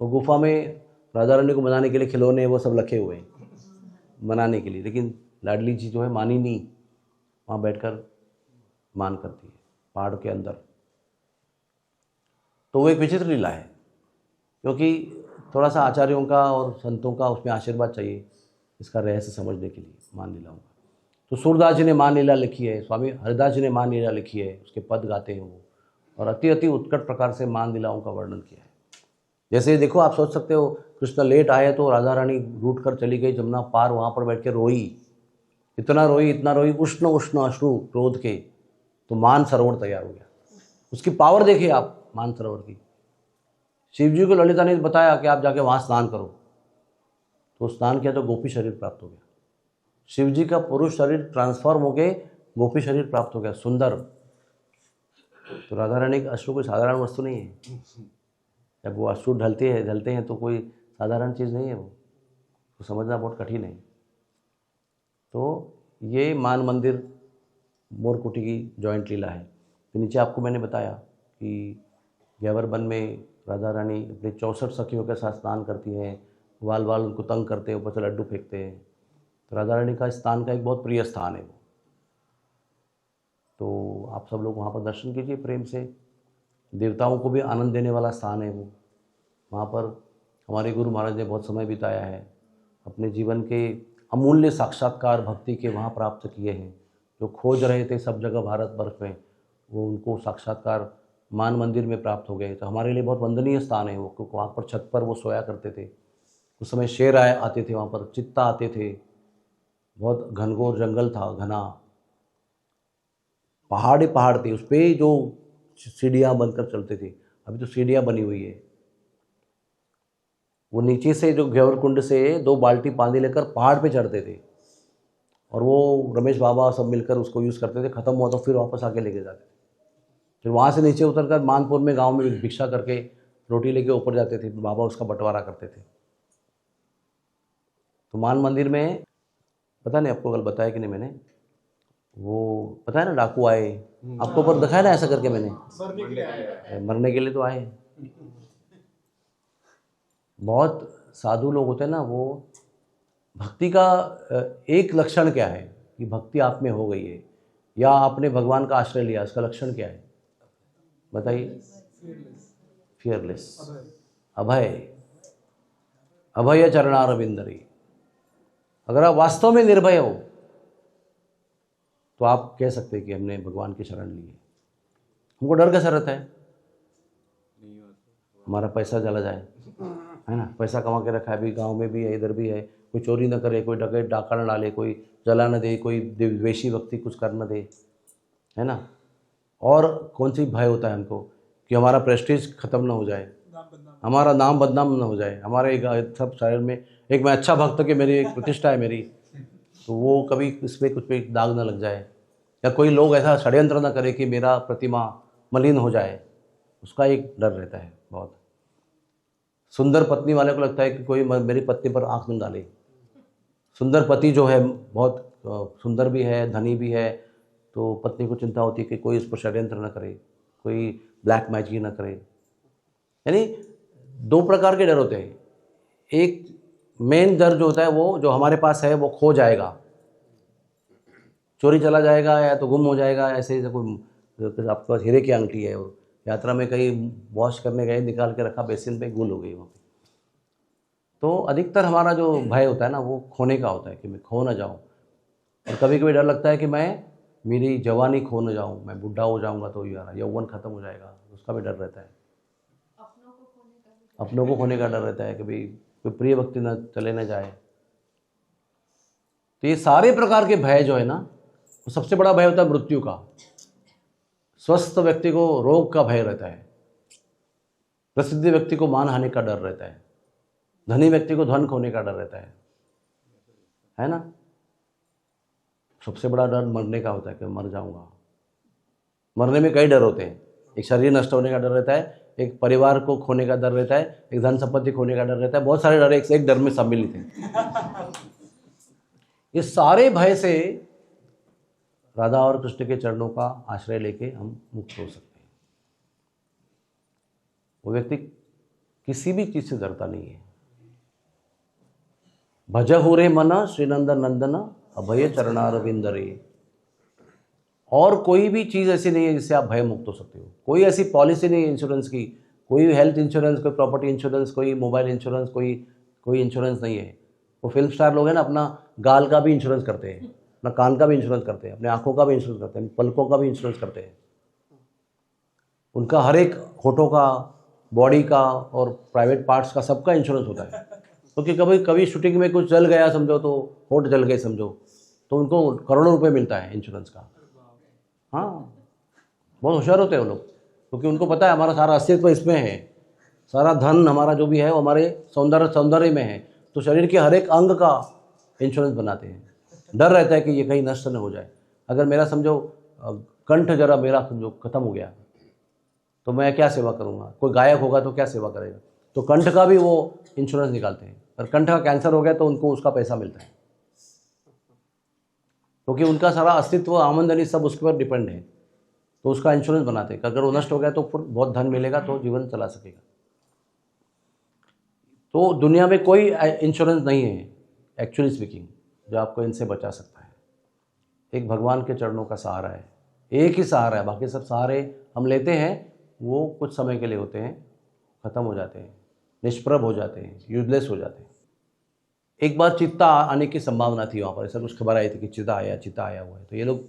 वो गुफा में राधा रानी को मनाने के लिए खिलौने वो सब रखे हुए हैं मनाने के लिए। लेकिन लाडली जी जो है मानी नहीं, वहाँ बैठकर मान करती है पहाड़ के अंदर। तो वो एक विचित्र लीला है, क्योंकि थोड़ा सा आचार्यों का और संतों का उसमें आशीर्वाद चाहिए इसका रहस्य समझने के लिए मान लीलाओं का। तो सूरदास जी ने मान लीला लिखी है, स्वामी हरिदास जी ने मान लीला लिखी है, उसके पद गाते हैं वो, और अति उत्कट प्रकार से मान लीलाओं का वर्णन किया है। जैसे देखो, आप सोच सकते हो कृष्ण लेट आए तो राधा रानी रूठ कर चली गई जमुना पार, वहाँ पर बैठ के रोई, इतना रोई उष्ण उष्ण अश्रु क्रोध के, तो मान सरोवर तैयार हो गया। उसकी पावर देखिए आप मान सरोवर की। शिव जी को ललिता ने बताया कि आप जाके वहाँ स्नान करो, तो स्नान किया तो गोपी शरीर प्राप्त हो गया। शिव जी का पुरुष शरीर ट्रांसफॉर्म हो गए, गोपी शरीर प्राप्त हो गया, सुंदर। तो राधा रानी के अश्रु कोई साधारण वस्तु नहीं है। जब वो अश्रु ढलते हैं तो कोई साधारण चीज़ नहीं है वो, तो समझना बहुत कठिन है। तो ये मान मंदिर मोरकुटी की जॉइंट लीला है। तो नीचे आपको मैंने बताया कि ग्यावर वन में राधा रानी अपने 64 सखियों के साथ स्नान करती हैं, वाल उनको तंग करते हैं, ऊपर से लड्डू फेंकते हैं। तो राधा रानी का स्थान का एक बहुत प्रिय स्थान है वो। तो आप सब लोग वहाँ पर दर्शन कीजिए प्रेम से। देवताओं को भी आनंद देने वाला स्थान है वो। वहाँ पर हमारे गुरु महाराज ने बहुत समय बिताया है, अपने जीवन के अमूल्य साक्षात्कार भक्ति के वहाँ प्राप्त किए हैं। जो खोज रहे थे सब जगह भारतवर्ष में, वो उनको साक्षात्कार मान मंदिर में प्राप्त हो गए। तो हमारे लिए बहुत वंदनीय स्थान है वो, क्योंकि वहाँ पर छत पर वो सोया करते थे। उस समय शेर आते थे वहाँ पर, चित्ता आते थे, बहुत घनघोर जंगल था, घना पहाड़ थे, उस पर जो सीढ़ियाँ बनकर चलते थे। अभी तो सीढ़ियाँ बनी हुई है। वो नीचे से जो ग्यावर कुंड से 2 बाल्टी पानी लेकर पहाड़ पे चढ़ते थे, और वो रमेश बाबा सब मिलकर उसको यूज़ करते थे। ख़त्म हुआ तो फिर वापस आके लेके जाते थे। फिर वहाँ से नीचे उतरकर मानपुर में गांव में भिक्षा करके रोटी लेके ऊपर जाते थे, बाबा उसका बंटवारा करते थे। तो मान मंदिर में पता नहीं आपको कल बताया कि नहीं मैंने, वो पता है ना डाकू आए, आपको ऊपर दिखाया ना ऐसा करके मैंने, मरने के लिए तो आए। बहुत साधु लोग होते हैं ना, वो भक्ति का एक लक्षण क्या है कि भक्ति आप में हो गई है, या आपने भगवान का आश्रय लिया, इसका लक्षण क्या है बताइए? फियरलेस, अभय, अभय चरणारविंदरी। अगर आप वास्तव में निर्भय हो तो आप कह सकते हैं कि हमने भगवान की शरण ली है। हमको डर कैसा रहता है? हमारा पैसा चला जाए, है ना, पैसा कमा के रखा है, अभी गांव में भी है, इधर भी है, कोई चोरी न करे, कोई डकैत डाका न डाले, कोई जला न दे, कोई द्वेषी व्यक्ति कुछ कर न दे, है ना। और कौन सी भय होता है हमको कि हमारा प्रेस्टीज खत्म ना हो जाए, हमारा नाम बदनाम न हो जाए, हमारे सब शहर में एक मैं अच्छा भक्त की मेरी एक प्रतिष्ठा है मेरी, तो वो कभी इसमें कुछ पे दाग ना लग जाए, या कोई लोग ऐसा षड्यंत्र ना करे कि मेरा प्रतिमा मलिन हो जाए, उसका एक डर रहता है बहुत। सुंदर पत्नी वाले को लगता है कि कोई मेरी पत्नी पर आंख न डाले। सुंदर पति जो है बहुत सुंदर भी है, धनी भी है, तो पत्नी को चिंता होती है कि कोई इस पर षड्यंत्र न करे, कोई ब्लैक मैजिक न करे। यानी दो प्रकार के डर होते हैं। एक मेन डर जो होता है वो जो हमारे पास है वो खो जाएगा, चोरी चला जाएगा या तो गुम हो जाएगा, ऐसे ही कोई आपके पास हीरे की अंगठी है और यात्रा में कहीं वॉश करने गए, निकाल के रखा बेसिन पे, गुल हो गई वहाँ पे। तो अधिकतर हमारा जो भय होता है ना वो खोने का होता है कि मैं खो ना जाऊँ। और कभी कभी डर लगता है कि मैं मेरी जवानी खो न जाऊँ, मैं बुढ़ा हो जाऊँगा तो यार यौवन खत्म हो जाएगा, उसका भी डर रहता है। अपनों को खोने का डर रहता है कि भाई कोई प्रिय व्यक्ति न चले न जाए। तो ये सारे प्रकार के भय जो है ना, तो सबसे बड़ा भय होता है मृत्यु का। स्वस्थ व्यक्ति को रोग का भय रहता है, प्रसिद्ध व्यक्ति को मान हानि का डर रहता है, धनी व्यक्ति को धन खोने का डर रहता है ना। सबसे बड़ा डर मरने का होता है कि मर जाऊंगा। मरने में कई डर होते हैं, एक शरीर नष्ट होने का डर रहता है, एक परिवार को खोने का डर रहता है, एक धन संपत्ति खोने का डर रहता है, बहुत सारे डर एक से एक डर में सम्मिलित हैं। ये सारे भय से राधा और कृष्ण के चरणों का आश्रय लेके हम मुक्त हो सकते हैं। वो व्यक्ति किसी भी चीज से डरता नहीं है। भजहु रे मन श्रीनंदन नंदन अभय चरणारविंदरे। और कोई भी चीज़ ऐसी नहीं है जिससे आप भय मुक्त हो सकते हो। कोई ऐसी पॉलिसी नहीं है इंश्योरेंस की, कोई हेल्थ इंश्योरेंस, कोई प्रॉपर्टी इंश्योरेंस, कोई मोबाइल इंश्योरेंस, कोई इंश्योरेंस नहीं है। वो फिल्म स्टार लोग हैं ना, अपना गाल का भी इंश्योरेंस करते हैं, अपना कान का भी इंश्योरेंस करते हैं, अपने आँखों का भी इंश्योरेंस करते हैं, पलकों का भी इंश्योरेंस करते हैं। उनका हर एक होठों का, बॉडी का और प्राइवेट पार्ट्स का सबका इंश्योरेंस होता है। क्योंकि कभी शूटिंग में कुछ जल गया समझो, तो होठ जल गए समझो, तो उनको करोड़ों रुपए मिलता है इंश्योरेंस का। हाँ, बहुत होशियार होते हैं वो लोग, क्योंकि उनको पता है हमारा सारा अस्तित्व इसमें है, सारा धन हमारा जो भी है वो हमारे सौंदर्य में है। तो शरीर के हर एक अंग का इंश्योरेंस बनाते हैं। डर रहता है कि ये कहीं नष्ट न हो जाए। अगर मेरा समझो कंठ जरा मेरा समझो खत्म हो गया तो मैं क्या सेवा करूँगा? कोई गायक होगा तो क्या सेवा करेगा? तो कंठ का भी वो इंश्योरेंस निकालते हैं। और कंठ का कैंसर हो गया तो उनको उसका पैसा मिलता है, क्योंकि उनका सारा अस्तित्व, आमदनी सब उसके पर डिपेंड है। तो उसका इंश्योरेंस बनाते हैं कि अगर वो नष्ट हो गया तो फिर बहुत धन मिलेगा तो जीवन चला सकेगा। तो दुनिया में कोई इंश्योरेंस नहीं है एक्चुअली स्पीकिंग जो आपको इनसे बचा सकता है। एक भगवान के चरणों का सहारा है, एक ही सहारा है। बाकी सब सहारे हम लेते हैं, वो कुछ समय के लिए होते हैं, ख़त्म हो जाते हैं, निष्प्रभ हो जाते हैं, यूजलेस हो जाते हैं। एक बार चित्ता आने की संभावना थी वहाँ पर, ऐसा कुछ खबर आई थी कि चित्ता आया हुआ है। तो ये लोग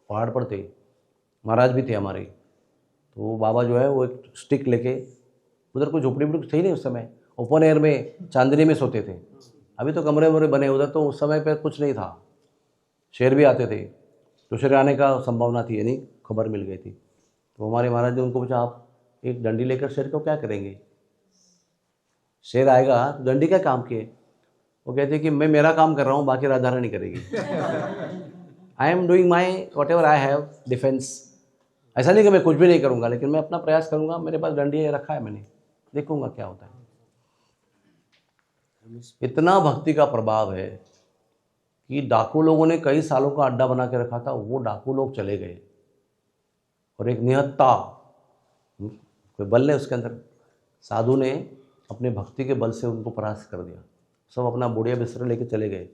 पहाड़ पर थे, महाराज भी थे हमारे। तो वो बाबा जो है वो एक स्टिक लेके, उधर कोई झोपड़ी वोपड़ी थी नहीं उस समय, ओपन एयर में चांदनी में सोते थे। अभी तो कमरे वमरे बने उधर, तो उस समय पर कुछ नहीं था। शेर भी आते थे, तो शेर आने का संभावना थी, यानी खबर मिल गई थी। तो हमारे महाराज ने उनको पूछा, आप एक डंडी लेकर शेर को क्या करेंगे? शेर आएगा तो डंडी क्या काम की है? वो कहते कि मैं मेरा काम कर रहा हूँ, बाकी राधा रानी करेगी। I am doing my what ever I have defence. ऐसा नहीं कि मैं कुछ भी नहीं करूँगा, लेकिन मैं अपना प्रयास करूँगा। मेरे पास डंडी रखा है मैंने, देखूँगा क्या होता है। इतना भक्ति का प्रभाव है कि डाकू लोगों ने कई सालों का अड्डा बना के रखा था, वो डाकू लोग चले गए। और एक निहत्ता कोई बल है उसके अंदर, साधु ने अपने भक्ति के बल से उनको परास्त कर दिया। सब अपना बुढ़िया बिस्तर लेके चले गए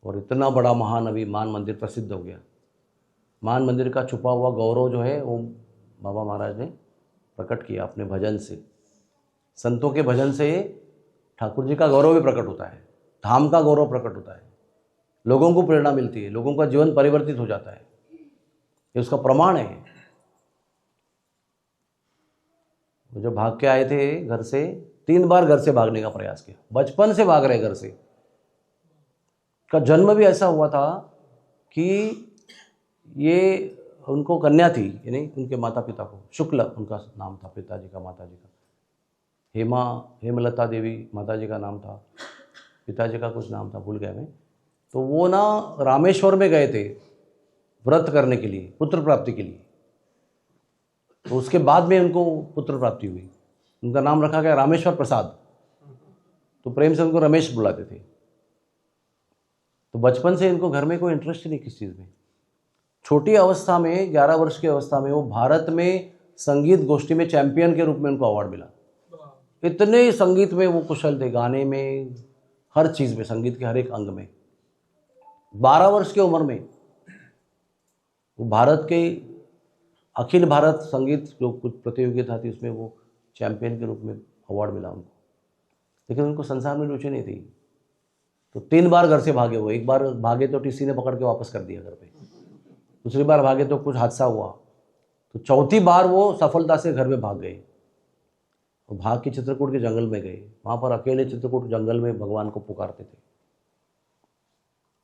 और इतना बड़ा महान अभिमान मंदिर प्रसिद्ध हो गया। मान मंदिर का छुपा हुआ गौरव जो है वो बाबा महाराज ने प्रकट किया अपने भजन से। संतों के भजन से ठाकुर जी का गौरव भी प्रकट होता है, धाम का गौरव प्रकट होता है, लोगों को प्रेरणा मिलती है, लोगों का जीवन परिवर्तित हो जाता है। ये उसका प्रमाण है। वो जब भाग के आए थे घर से, 3 बार घर से भागने का प्रयास किया, बचपन से भाग रहे घर से। का जन्म भी ऐसा हुआ था कि ये उनको कन्या थी, यानी उनके माता पिता को, शुक्ल उनका नाम था पिताजी का, माताजी का हेमलता देवी माताजी का नाम था, पिताजी का कुछ नाम था भूल गया मैं। तो वो ना रामेश्वर में गए थे व्रत करने के लिए, पुत्र प्राप्ति के लिए। तो उसके बाद में उनको पुत्र प्राप्ति हुई। उनका नाम रखा गया रामेश्वर प्रसाद, तो प्रेम से उनको रमेश बुलाते थे। तो बचपन से इनको घर में कोई इंटरेस्ट नहीं किस चीज़ में। छोटी अवस्था में 11 वर्ष की अवस्था में वो भारत में संगीत गोष्ठी में चैंपियन के रूप में उनको अवार्ड मिला। इतने संगीत में वो कुशल थे, गाने में, हर चीज़ में, संगीत के हर एक अंग में। 12 वर्ष की उम्र में वो भारत के अखिल भारत संगीत जो कुछ प्रतियोगिता थी उसमें वो चैंपियन के रूप में अवार्ड मिला उनको। लेकिन उनको संसार में रुचि नहीं थी, तो 3 बार घर से भागे वो। एक बार भागे तो टीसी ने पकड़ के वापस कर दिया घर पे, दूसरी बार भागे तो कुछ हादसा हुआ, तो चौथी बार वो सफलता से घर में भाग गए। और भाग के चित्रकूट के जंगल में गए, वहाँ पर अकेले चित्रकूट जंगल में भगवान को पुकारते थे।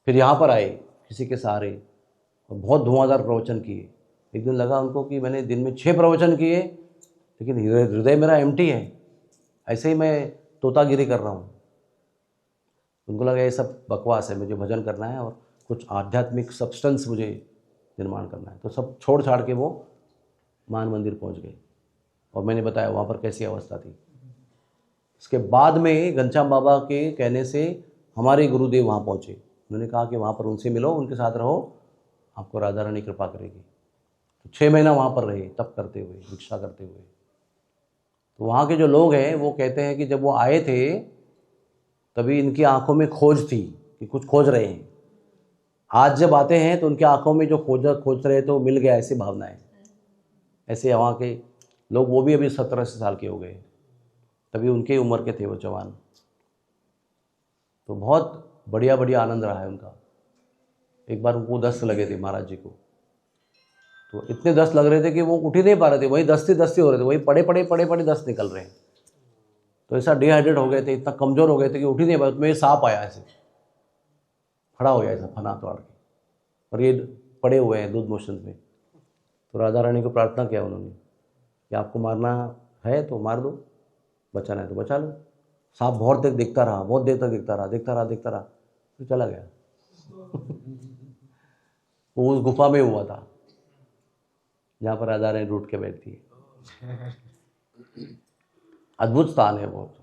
फिर यहाँ पर आए किसी के सहारे और बहुत धुआंधार प्रवचन किए। एक दिन लगा उनको कि मैंने दिन में 6 प्रवचन किए, लेकिन हृदय मेरा एम्प्टी है, ऐसे ही मैं तोतागिरी कर रहा हूँ। उनको लगा ये सब बकवास है, मुझे भजन करना है और कुछ आध्यात्मिक सब्सटेंस मुझे निर्माण करना है। तो सब छोड़ छाड़ के वो मान मंदिर पहुँच गए। और मैंने बताया वहाँ पर कैसी अवस्था थी। इसके बाद में घनश्याम बाबा के कहने से हमारे गुरुदेव वहाँ पहुँचे। उन्होंने कहा कि वहाँ पर उनसे मिलो, उनके साथ रहो, आपको राधा रानी कृपा करेगी। तो 6 महीना वहाँ पर रहे, तप करते हुए, भिक्षा करते हुए। तो वहाँ के जो लोग हैं वो कहते हैं कि जब वो आए थे तभी इनकी आंखों में खोज थी कि कुछ खोज रहे हैं। आज जब आते हैं तो उनकी आंखों में जो खोज रहे थे वो मिल गया, ऐसी भावना है। ऐसे वहाँ के लोग, वो भी अभी 17 साल के हो गए, तभी उनके उम्र के थे वो जवान। तो बहुत बढ़िया बढ़िया आनंद रहा है उनका। एक बार उनको दस्त लगे थे महाराज जी को, तो इतने दस्त लग रहे थे कि वो उठ ही नहीं पा रहे थे, वही दस्ती हो रहे थे, वही पड़े दस्त निकल रहे हैं। तो ऐसा डिहाइड्रेट हो गए थे, इतना कमज़ोर हो गए थे कि उठ ही नहीं पा रहे। उसमें सांप आया, ऐसे खड़ा हो गया ऐसा फना तोड़ के, और ये पड़े हुए हैं दूध मोशन में। तो राधा रानी को प्रार्थना किया उन्होंने कि आपको मारना है तो मार दो, बचाना है तो बचा लो। सांप बहुत देर देखता रहा, बहुत देर तक देखता रहा, फिर चला गया। वो उस गुफा में हुआ था जहाँ पर राधा रानी रूठ के बैठती है। अद्भुत स्थान है बहुत।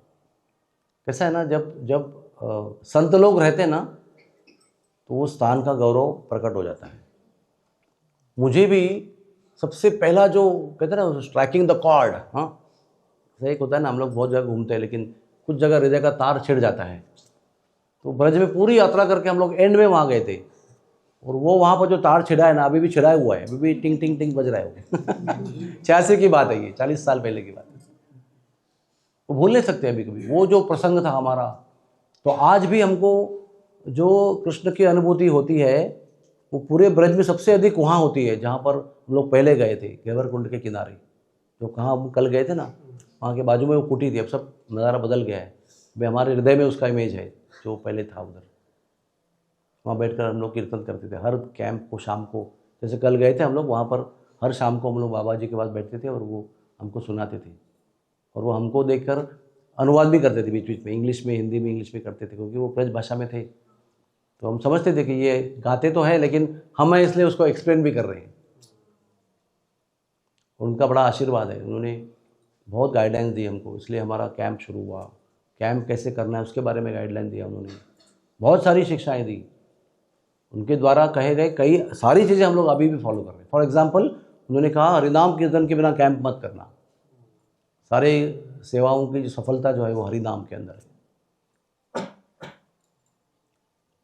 कैसा है ना, जब संत लोग रहते हैं ना तो वो स्थान का गौरव प्रकट हो जाता है। मुझे भी सबसे पहला जो कहते हैं ना स्ट्राइकिंग द कॉर्ड, हाँ एक होता है ना, हम लोग बहुत जगह घूमते हैं लेकिन कुछ जगह हृदय का तार छिड़ जाता है। तो ब्रज में पूरी यात्रा करके हम लोग एंड में वहाँ गए थे, और वो वहाँ पर जो तार छिड़ा है ना, अभी भी छिड़ा हुआ है, अभी भी टिंग टिंग टिंग बज रहा है वो। 86 की बात है ये, 40 साल पहले की बात है। वो भूल नहीं सकते अभी कभी वो जो प्रसंग था हमारा। तो आज भी हमको जो कृष्ण की अनुभूति होती है वो पूरे ब्रज में सबसे अधिक वहाँ होती है जहाँ पर हम लोग पहले गए थे, घेवर कुंड के किनारे। जो कहाँ हम कल गए थे ना, वहाँ के बाजू में वो कुटी थी। अब सब नज़ारा बदल गया है, भाई हमारे हृदय में उसका इमेज है जो पहले था उधर। वहाँ बैठकर हम लोग कीर्तन करते थे हर कैंप को शाम को। जैसे कल गए थे हम लोग, वहाँ पर हर शाम को हम लोग बाबा जी के पास बैठते थे और वो हमको सुनाते थे, और वो हमको देखकर अनुवाद भी करते थे बीच बीच में, इंग्लिश में, हिंदी में, इंग्लिश में करते थे, क्योंकि वो ब्रज भाषा में थे। तो हम समझते थे कि ये गाते तो है लेकिन हम इसलिए उसको एक्सप्लेन भी कर रहे हैं। उनका बड़ा आशीर्वाद है, उन्होंने बहुत गाइडलाइंस दी हमको, इसलिए हमारा कैंप शुरू हुआ। कैंप कैसे करना है उसके बारे में गाइडलाइन दिया उन्होंने, बहुत सारी शिक्षाएं दी। उनके द्वारा कहे गए कई सारी चीज़ें हम लोग अभी भी फॉलो कर रहे हैं। फॉर एग्जांपल उन्होंने कहा हरिनाम कीर्तन के बिना कैंप मत करना। सारे सेवाओं की जो सफलता जो है वो हरिनाम के अंदर है।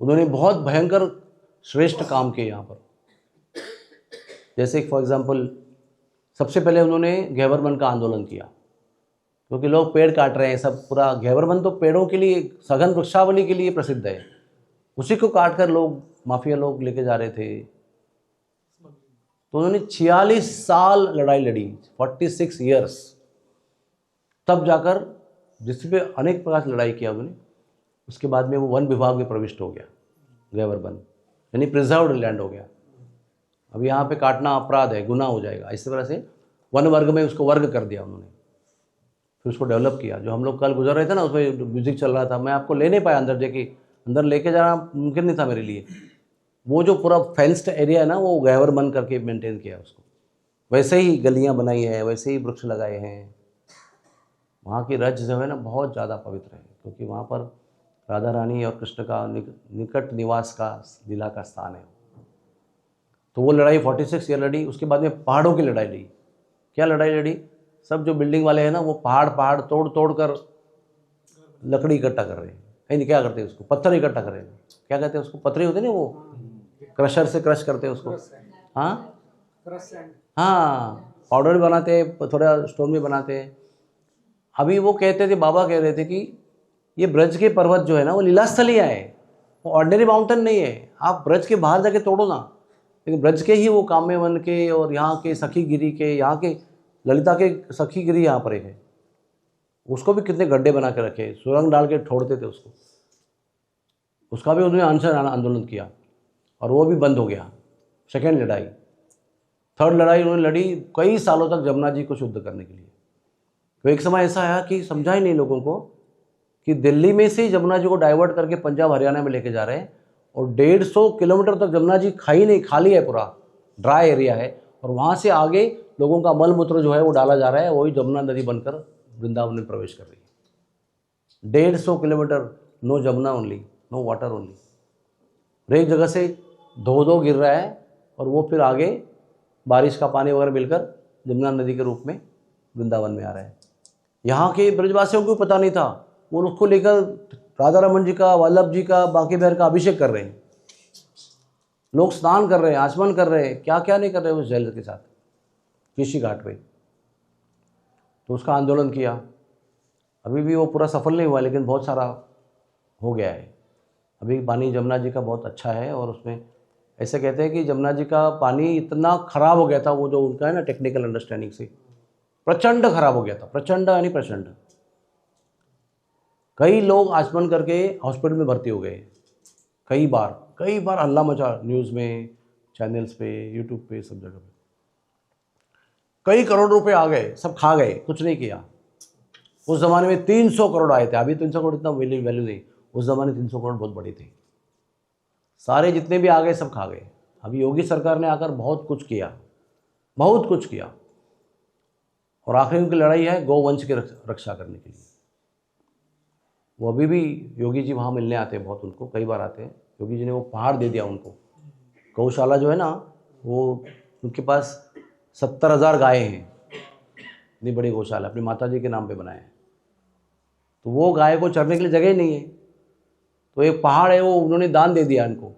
उन्होंने बहुत भयंकर श्रेष्ठ काम किए यहाँ पर। जैसे फॉर एग्जांपल सबसे पहले उन्होंने घेवर वन का आंदोलन किया, क्योंकि लोग पेड़ काट रहे हैं सब। पूरा घेवर वन तो पेड़ों के लिए, सघन वृक्षावली के लिए प्रसिद्ध है, उसी को काट कर लोग, माफिया लोग लेके जा रहे थे। तो उन्होंने 46 साल लड़ाई लड़ी, 46 ईयर्स, तब जाकर, जिसपे अनेक प्रकार से लड़ाई किया उन्होंने। उसके बाद में वो वन विभाग में प्रविष्ट हो गया, घेवर वन यानी प्रिजर्व्ड लैंड हो गया। अब यहाँ पे काटना अपराध है, गुनाह हो जाएगा। इस तरह से वन वर्ग में उसको वर्ग कर दिया उन्होंने, फिर उसको डेवलप किया। जो हम लोग कल गुजर रहे थे ना, उसमें म्यूजिक चल रहा था, मैं आपको ले नहीं पाया अंदर, जाके अंदर लेके जाना मुमकिन नहीं था मेरे लिए। वो जो पूरा फेंस्ड एरिया है ना, वो घेवर वन करके मेंटेन किया उसको। वैसे ही गलियाँ बनाई हैं, वैसे ही वृक्ष लगाए हैं। वहाँ की रज जो है ना बहुत ज़्यादा पवित्र है, क्योंकि वहाँ पर राधा रानी और कृष्ण का निकट निवास का, लीला का स्थान है। तो वो लड़ाई 46 ईयर लड़ी। उसके बाद में पहाड़ों की लड़ाई लड़ी। क्या लड़ाई लड़ी? सब जो बिल्डिंग वाले हैं ना, वो पहाड़ तोड़ तोड़ कर लकड़ी इकट्ठा कर रहे हैं। नहीं, क्या करते हैं उसको, पत्थर इकट्ठा कर रहे हैं। क्या कहते हैं उसको, पत्थरी होते हैं ना, वो क्रशर से क्रश करते हैं उसको। हाँ हाँ, पाउडर भी बनाते हैं, थोड़ा स्टोन भी बनाते हैं। अभी वो कहते थे, बाबा कह रहे थे कि ये ब्रज के पर्वत जो है ना, वो लीलास्थलियाँ है, वो ऑर्डिनरी माउंटेन नहीं है। आप ब्रज के बाहर जाके तोड़ो ना, लेकिन ब्रज के ही वो काम्य वन के और यहाँ के सखी गिरी के, यहाँ के ललिता के सखी गिरी यहाँ पर एक है, उसको भी कितने गड्ढे बना के रखे, सुरंग डाल के छोड़ते थे उसको। उसका भी उन्होंने अनशन आंदोलन किया और वो भी बंद हो गया। सेकेंड लड़ाई, थर्ड लड़ाई उन्होंने लड़ी कई सालों तक जमुना जी को शुद्ध करने के लिए। तो एक समय ऐसा आया कि समझा ही नहीं लोगों को कि दिल्ली में से जमुना जी को डाइवर्ट करके पंजाब हरियाणा में लेके जा रहे हैं, और 150 किलोमीटर तक जमुना जी खाली है, पूरा ड्राई एरिया है, और वहाँ से आगे लोगों का मल मूत्र जो है वो डाला जा रहा है, वही जमुना नदी बनकर वृंदावन में प्रवेश कर रही है। 150 kilometre no Jamuna only, no water only. एक जगह से धो गिर रहा है, और वो फिर आगे बारिश का पानी वगैरह मिलकर जमुना नदी के रूप में वृंदावन में आ रहा है। यहाँ के ब्रजवासियों को पता नहीं था, वो उसको लेकर राधा रमन जी का, वल्लभ जी का, बांके बिहारी का अभिषेक कर रहे हैं। लोग स्नान कर रहे हैं, आचमन कर रहे हैं, क्या क्या नहीं कर रहे हैं उस जल के साथ ऋषि घाट पे। तो उसका आंदोलन किया। अभी भी वो पूरा सफल नहीं हुआ, लेकिन बहुत सारा हो गया है। अभी पानी जमुना जी का बहुत अच्छा है, और उसमें ऐसे कहते हैं कि जमुना जी का पानी इतना खराब हो गया था, वो जो उनका है ना टेक्निकल अंडरस्टैंडिंग से, प्रचंड खराब हो गया था। प्रचंड यानी प्रचंड। कई लोग आचमन करके हॉस्पिटल में भर्ती हो गए, कई बार हल्ला मचा, न्यूज़ में, चैनल्स पे, यूट्यूब पे, सब जगह पे। कई करोड़ रुपए आ गए, सब खा गए, कुछ नहीं किया। उस ज़माने में 300 करोड़ आए थे। अभी 300 करोड़ इतना वैल्यू नहीं, उस ज़माने 300 करोड़ बहुत बड़ी थी। सारे जितने भी आ गए सब खा गए। अभी योगी सरकार ने आकर बहुत कुछ किया, और आखिरी उनकी लड़ाई है गौवंश की रक्षा करने के लिए। वो अभी भी योगी जी वहाँ मिलने आते हैं, बहुत उनको, कई बार आते हैं। योगी जी ने वो पहाड़ दे दिया उनको। गौशाला जो है ना, वो उनके पास 70,000 गायें हैं, इतनी बड़ी गौशाला अपनी माता जी के नाम पे बनाए हैं। तो वो गाय को चरने के लिए जगह ही नहीं है, तो एक पहाड़ है, वो उन्होंने दान दे दिया इनको।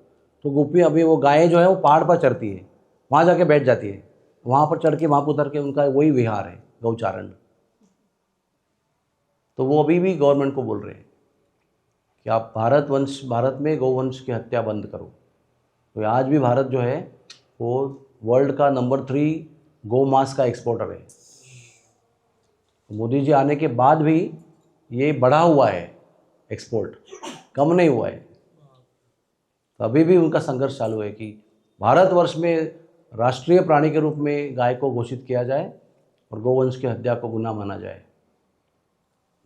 तो गोपियाँ, अभी वो गायें जो है वो पहाड़ पर चढ़ती है, वहाँ जाके बैठ जाती है, वहाँ पर चढ़ के वहाँ पर उतर के उनका वही विहार है, गौचारण। तो वो अभी भी गवर्नमेंट को बोल रहे हैं कि आप भारत में गौवंश की हत्या बंद करो। तो आज भी भारत जो है वो वर्ल्ड का नंबर 3 गौ मांस का एक्सपोर्टर है। मोदी जी आने के बाद भी ये बढ़ा हुआ है एक्सपोर्ट, कम नहीं हुआ है। तो अभी भी उनका संघर्ष चालू है कि भारतवर्ष में राष्ट्रीय प्राणी के रूप में गाय को घोषित किया जाए और गौवंश की हत्या को गुनाह माना जाए।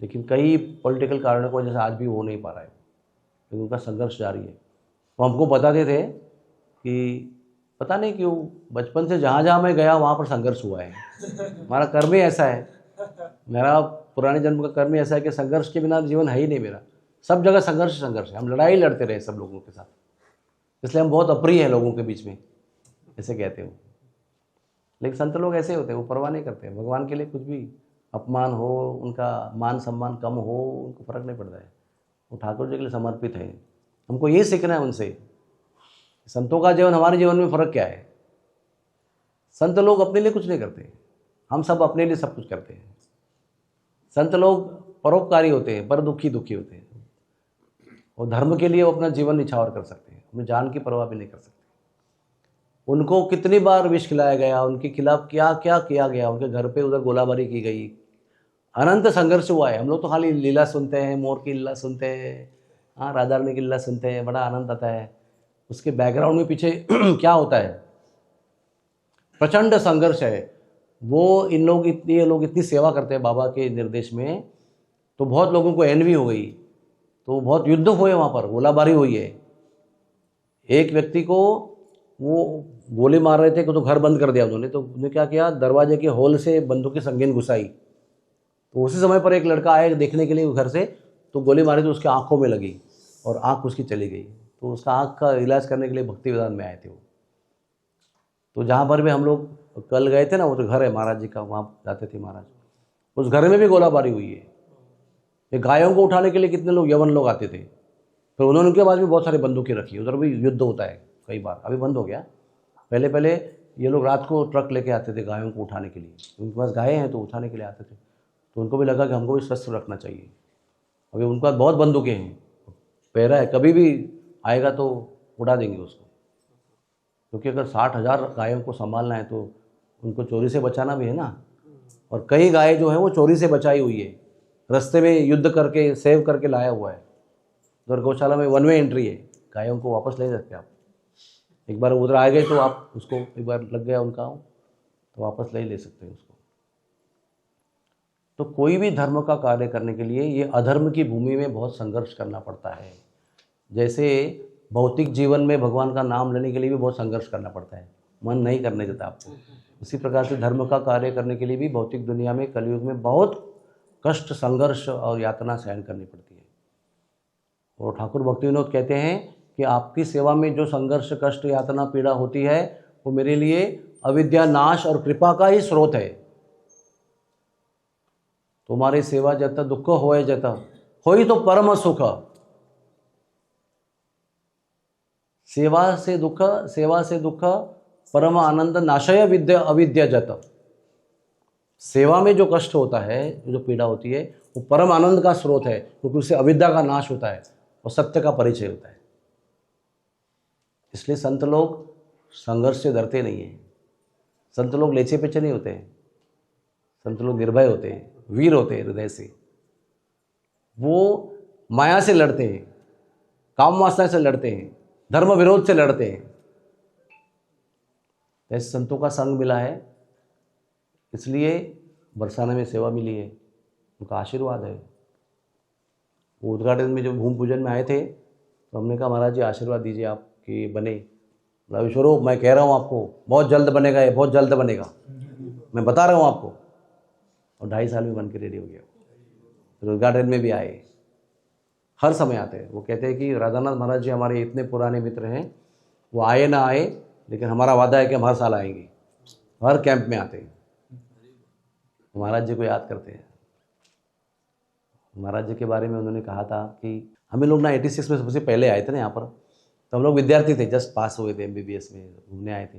लेकिन कई पॉलिटिकल कारणों की वजह से आज भी हो नहीं पा रहा है, लेकिन उनका संघर्ष जारी है। वो हमको बताते थे कि पता नहीं क्यों बचपन से जहाँ जहाँ मैं गया वहाँ पर संघर्ष हुआ है। हमारा कर्म ही ऐसा है, मेरा पुराने जन्म का कर्म ही ऐसा है कि संघर्ष के बिना जीवन है ही नहीं मेरा। सब जगह संघर्ष है, हम लड़ाई लड़ते रहे सब लोगों के साथ, इसलिए हम बहुत अप्रिय हैं लोगों के बीच में, ऐसे कहते हो। लेकिन संत लोग ऐसे होते हैं, वो परवाह नहीं करते। भगवान के लिए कुछ भी अपमान हो, उनका मान सम्मान कम हो, उनको फर्क नहीं पड़ता है। वो ठाकुर जी के लिए समर्पित है। हमको ये सीखना है उनसे, संतों का जीवन हमारे जीवन में फ़र्क क्या है। संत लोग अपने लिए कुछ नहीं करते, हम सब अपने लिए सब कुछ करते हैं। संत लोग परोपकारी होते हैं, पर दुखी होते हैं, और धर्म के लिए वो अपना जीवन निछावर कर सकते हैं, अपनी जान की परवाह भी नहीं कर सकते। उनको कितनी बार विष खिलाया गया, उनके खिलाफ क्या क्या किया गया, उनके घर पे उधर गोलाबारी की गई, अनंत संघर्ष हुआ है। हम लोग तो खाली लीला सुनते हैं, मोर की लीला सुनते हैं, हाँ राधा रानी की लीला सुनते हैं, बड़ा आनंद आता है। उसके बैकग्राउंड में पीछे क्या होता है, प्रचंड संघर्ष है। वो ये लोग इतनी सेवा करते हैं बाबा के निर्देश में, तो बहुत लोगों को एनवी हो गई, तो बहुत युद्ध हुए, वहाँ पर गोलाबारी हुई है। एक व्यक्ति को वो गोली मार रहे थे, तो घर बंद कर दिया उन्होंने, तो उन्होंने क्या किया, दरवाजे के होल से बंदूक की संगीन घुसाई। तो उसी समय पर एक लड़का आया देखने के लिए घर से, तो गोली मारी तो उसकी आंखों में लगी और आंख उसकी चली गई। तो उसका आंख का इलाज करने के लिए भक्ति विधान में आए थे वो। तो जहाँ पर भी हम लोग कल गए थे ना, वो तो घर है महाराज जी का, वहाँ जाते थे महाराज, उस घर में भी गोलाबारी हुई है। ये गायों को उठाने के लिए कितने लोग यवन लोग आते थे, फिर उन्होंने उनके पास भी बहुत सारी बंदूकें रखी, उधर भी युद्ध होता है कई बार, अभी बंद हो गया। पहले ये लोग रात को ट्रक लेके आते थे गायों को उठाने के लिए, उनके पास गायें हैं तो उठाने के लिए आते थे, तो उनको भी लगा कि हमको भी स्वस्थ रखना चाहिए। अभी उनके पास बहुत बंदूकें हैं, पैरा है, कभी भी आएगा तो उड़ा देंगे उसको, क्योंकि अगर 60,000 गायों को संभालना है तो उनको चोरी से बचाना भी है ना। और कई गायें जो है वो चोरी से बचाई हुई है, रास्ते में युद्ध करके सेव करके लाया हुआ है। उधर गौशाला में 1 वे एंट्री है, गायों को वापस ले सकते आप। एक बार उधर आ गए तो आप उसको, एक बार लग गया उनका तो वापस ले सकते हैं उसको। तो कोई भी धर्म का कार्य करने के लिए ये अधर्म की भूमि में बहुत संघर्ष करना पड़ता है। जैसे भौतिक जीवन में भगवान का नाम लेने के लिए भी बहुत संघर्ष करना पड़ता है, मन नहीं करने देता आपको। उसी प्रकार से धर्म का कार्य करने के लिए भी भौतिक दुनिया में कलयुग में बहुत कष्ट, संघर्ष और यातना सहन करनी पड़ती है। और ठाकुर भक्ति विनोद कहते हैं कि आपकी सेवा में जो संघर्ष, कष्ट, यातना, पीड़ा होती है वो मेरे लिए अविद्या नाश और कृपा का ही स्रोत है। तुम्हारी सेवा जत दुख होए जत होई तो परम सुख। सेवा से दुख परम आनंद नाशय विद्या अविद्या जत। सेवा में जो कष्ट होता है, जो पीड़ा होती है, वो परम आनंद का स्रोत है, क्योंकि उससे अविद्या का नाश होता है और सत्य का परिचय होता है। इसलिए संत लोग संघर्ष से डरते नहीं हैं, संत लोग लेचे पेचे नहीं होते हैं, संत लोग निर्भय होते हैं, वीर होते हैं हृदय से। वो माया से लड़ते हैं, काम वासना से लड़ते हैं, धर्म विरोध से लड़ते हैं। ऐसे संतों का संग मिला है, इसलिए बरसाने में सेवा मिली है, उनका आशीर्वाद है। वो उद्घाटन में जब भूमि पूजन में आए थे तो हमने कहा महाराज जी आशीर्वाद दीजिए आप कि बने। विश्वरूप मैं कह रहा हूँ आपको बहुत जल्द बनेगा, ये बहुत जल्द बनेगा, मैं बता रहा हूँ आपको। और 2.5 साल में बन के रेडी हो गया। फिर उद्घाटन में भी आए, हर समय आते हैं। वो कहते हैं कि राधानाथ महाराज जी हमारे इतने पुराने मित्र हैं, वो आए ना आए लेकिन हमारा वादा है कि हम हर साल आएंगे, हर कैंप में आते हैं, महाराज जी को याद करते हैं। महाराज जी के बारे में उन्होंने कहा था कि हमें लोग ना 86 में सबसे पहले आए थे ना यहाँ पर, तो हम लोग विद्यार्थी थे, जस्ट पास हुए थे MBBS में, घूमने आए थे,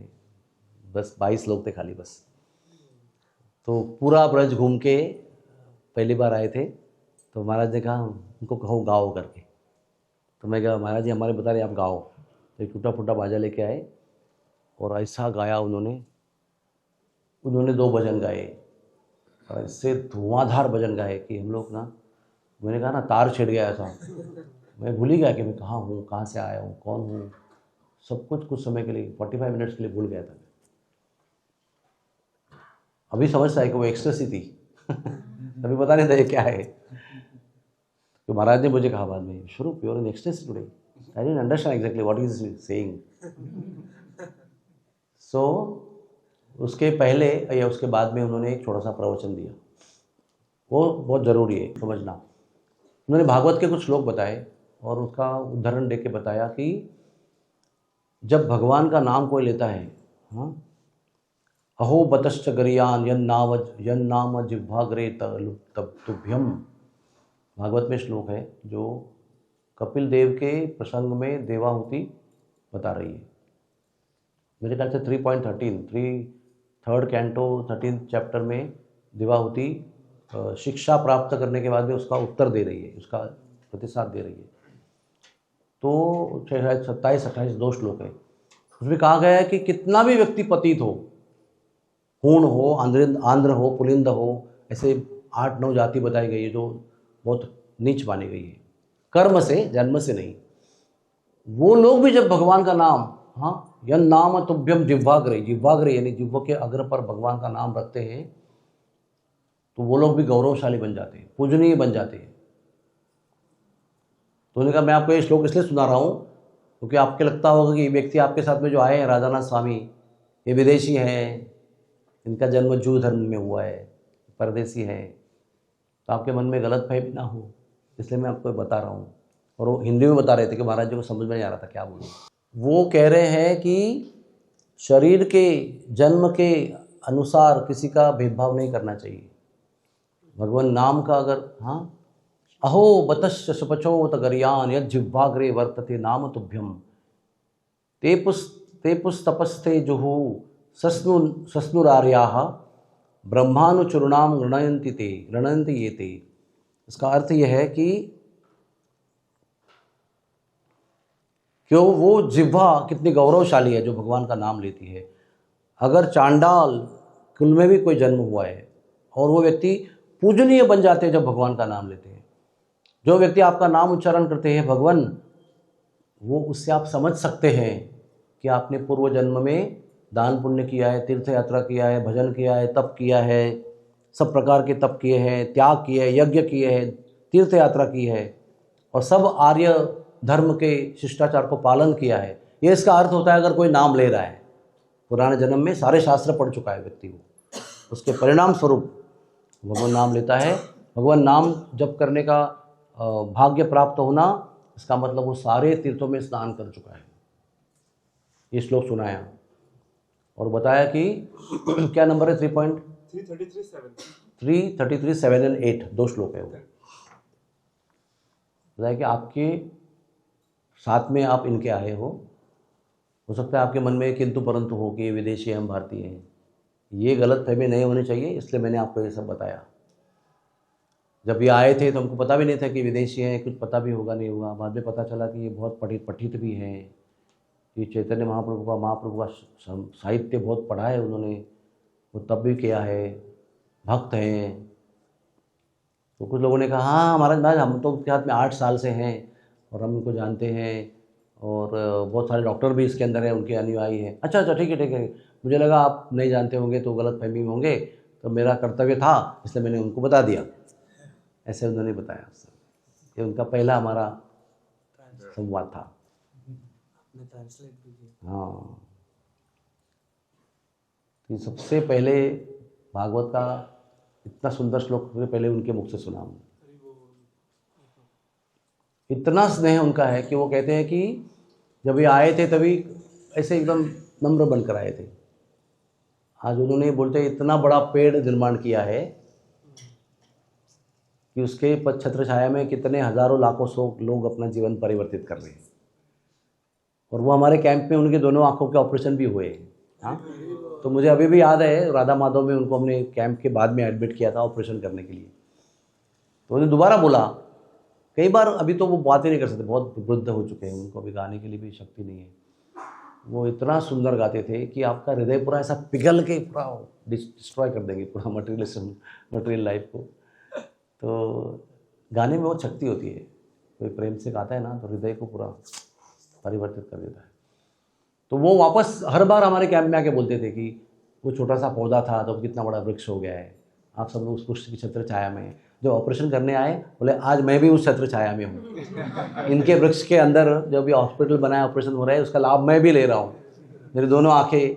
बस 22 लोग थे खाली बस। तो पूरा ब्रज घूम के पहली बार आए थे, तो महाराज ने कहा उनको कहो गाओ करके। तो मैं कहा महाराज जी हमारे बता रहे आप गाओ। तो एक टूटा फूटा बाजा लेके आए और ऐसा गाया उन्होंने 2 भजन गाए, और इससे धुआंधार भजन गाए कि हम लोग ना, मैंने कहा ना तार छिड़ गया था, मैं भूल ही गया कि मैं कहाँ हूँ, कहाँ से आया हूँ, कौन हूँ, सब कुछ समय के लिए 45 मिनट्स के लिए भूल गया था। अभी समझता है कि वो एक्सट्रेसी थी अभी पता नहीं था ये क्या है। तो महाराज ने मुझे कहा बाद में, Swaroop you are in ecstasy today, I didn't understand exactly what is saying. So उसके पहले या उसके बाद में उन्होंने एक छोटा सा प्रवचन दिया, वो बहुत ज़रूरी है समझना। उन्होंने भागवत के कुछ श्लोक बताए और उसका उदाहरण देके बताया कि जब भगवान का नाम कोई लेता है, हाँ, अहो बतश्च गरियान यन नाम जिह्वाग्रे तब तुभ्यम, भागवत में श्लोक है जो कपिल देव के प्रसंग में देवाहुति बता रही है। मेरे ख्याल से 3.13 3rd कैंटो 13th चैप्टर में देवाहुति शिक्षा प्राप्त करने के बाद में उसका उत्तर दे रही है, उसका प्रतिसाद दे रही है। तो शायद 27-28 2 श्लोक है, उसमें कहा गया है कि कितना भी व्यक्ति पतित हो, हूण हो, आंध्र हो, पुलिंद हो, ऐसे 8-9 जाति बताई गई है जो बहुत नीच मानी गई है, कर्म से, जन्म से नहीं। वो लोग भी जब भगवान का नाम, हाँ, यन नाम तुभ्यम जिह्वाग्रे, जिह्वाग्रे यानी जिह्वा के अग्र पर भगवान का नाम रखते हैं, तो वो लोग भी गौरवशाली बन जाते हैं, पूजनीय बन जाते हैं। तो उन्होंने कहा मैं आपको ये श्लोक इसलिए सुना रहा हूँ क्योंकि आपके लगता होगा कि ये व्यक्ति आपके साथ में जो आए हैं राधानाथ स्वामी, ये विदेशी हैं, इनका जन्म जू धर्म में हुआ है, परदेसी है, तो आपके मन में गलत फहमी ना हो, इसलिए मैं आपको बता रहा हूँ। और वो हिंदी में बता रहे थे कि महाराज जी को समझ में नहीं आ रहा था क्या बोलूँ। वो कह रहे हैं कि शरीर के जन्म के अनुसार किसी का भेदभाव नहीं करना चाहिए। भगवान नाम का अगर, हाँ, अहो बतश्च सुपचोत गर्यान यद जिह्वाग्रे वर्तते नाम तुभ्यम ते पुस्तपस्ते जुहु सस्नुरार्याः ब्रह्मानुचूर्णाम गृणयन्ति ये ते। इसका अर्थ यह है कि क्यों वो जिह्वा कितनी गौरवशाली है जो भगवान का नाम लेती है। अगर चांडाल कुल में भी कोई जन्म हुआ है और वो व्यक्ति पूजनीय बन जाते हैं जब भगवान का नाम लेते हैं। जो व्यक्ति आपका नाम उच्चारण करते हैं भगवान, वो उससे आप समझ सकते हैं कि आपने पूर्व जन्म में दान पुण्य किया है, तीर्थ यात्रा किया है, भजन किया है, तप किया है, सब प्रकार के तप किए हैं, त्याग किए हैं, यज्ञ किए हैं, तीर्थ यात्रा की है और सब आर्य धर्म के शिष्टाचार को पालन किया है। ये इसका अर्थ होता है अगर कोई नाम ले रहा है, पुराने जन्म में सारे शास्त्र पढ़ चुका है व्यक्ति, वो उसके परिणाम स्वरूप भगवान नाम लेता है। भगवान नाम जप करने का भाग्य प्राप्त होना, इसका मतलब वो सारे तीर्थों में स्नान कर चुका है। ये श्लोक सुनाया और बताया कि क्या नंबर है 3.333 7 and 8 2 श्लोक है वो। बताया कि आपके साथ में आप इनके आए हो सकता है आपके मन में किंतु परंतु हो कि ये विदेशी हैं, हम भारतीय हैं। ये गलत फहमी नहीं होनी चाहिए, इसलिए मैंने आपको ये सब बताया। जब ये आए थे तो हमको पता भी नहीं था कि विदेशी हैं, कुछ पता भी होगा नहीं होगा। बाद में पता चला कि ये बहुत पठित भी हैं, ये चैतन्य महाप्रभु का साहित्य बहुत पढ़ा है उन्होंने, वो तब भी किया है, भक्त हैं। तो कुछ लोगों ने कहा हाँ महाराज हम तो उसके हाथ में 8 साल से हैं और हम उनको जानते हैं और बहुत सारे डॉक्टर भी इसके अंदर हैं, उनके अनुयायी हैं। अच्छा ठीक है, मुझे लगा आप नहीं जानते होंगे तो गलत फहमी में होंगे, तो मेरा कर्तव्य था इसलिए मैंने उनको बता दिया। ऐसे उन्होंने बताया। ये उनका पहला हमारा संवाद था। हाँ, तो सबसे पहले भागवत का इतना सुंदर श्लोक पहले उनके मुख से सुना हमने। इतना स्नेह उनका है कि वो कहते हैं कि जब ये आए थे तभी ऐसे एकदम नम्र बनकर आए थे। आज उन्होंने बोलते इतना बड़ा पेड़ निर्माण किया है कि उसके छत्र छाया में कितने हजारों लाखों सौ लोग अपना जीवन परिवर्तित कर रहे हैं। और वो हमारे कैंप में उनके दोनों आंखों के ऑपरेशन भी हुए। हाँ, तो मुझे अभी भी याद है राधा माधव में उनको हमने कैंप के बाद में एडमिट किया था ऑपरेशन करने के लिए। तो उन्होंने दोबारा बोला कई बार, अभी तो वो बात ही नहीं कर सकते, बहुत वृद्ध हो चुके हैं, उनको अभी गाने के लिए भी शक्ति नहीं है। वो इतना सुंदर गाते थे कि आपका हृदय पूरा ऐसा पिघल के पूरा डिस्ट्रॉय कर देंगे पूरा मटेरियल लाइफ को। तो गाने में बहुत शक्ति होती है, कोई प्रेम से गाता है ना तो हृदय को पूरा परिवर्तित कर देता है। तो वो वापस हर बार हमारे कैंप में आके बोलते थे कि वो छोटा सा पौधा था तो कितना बड़ा वृक्ष हो गया है, आप सब लोग उस पुष्प की छत्र छाया में। जो ऑपरेशन करने आए बोले आज मैं भी उस छत्र छाया में हूँ। इनके वृक्ष के अंदर जो भी हॉस्पिटल बनाया, ऑपरेशन हो रहा है, उसका लाभ मैं भी ले रहा हूँ। मेरी दोनों आँखें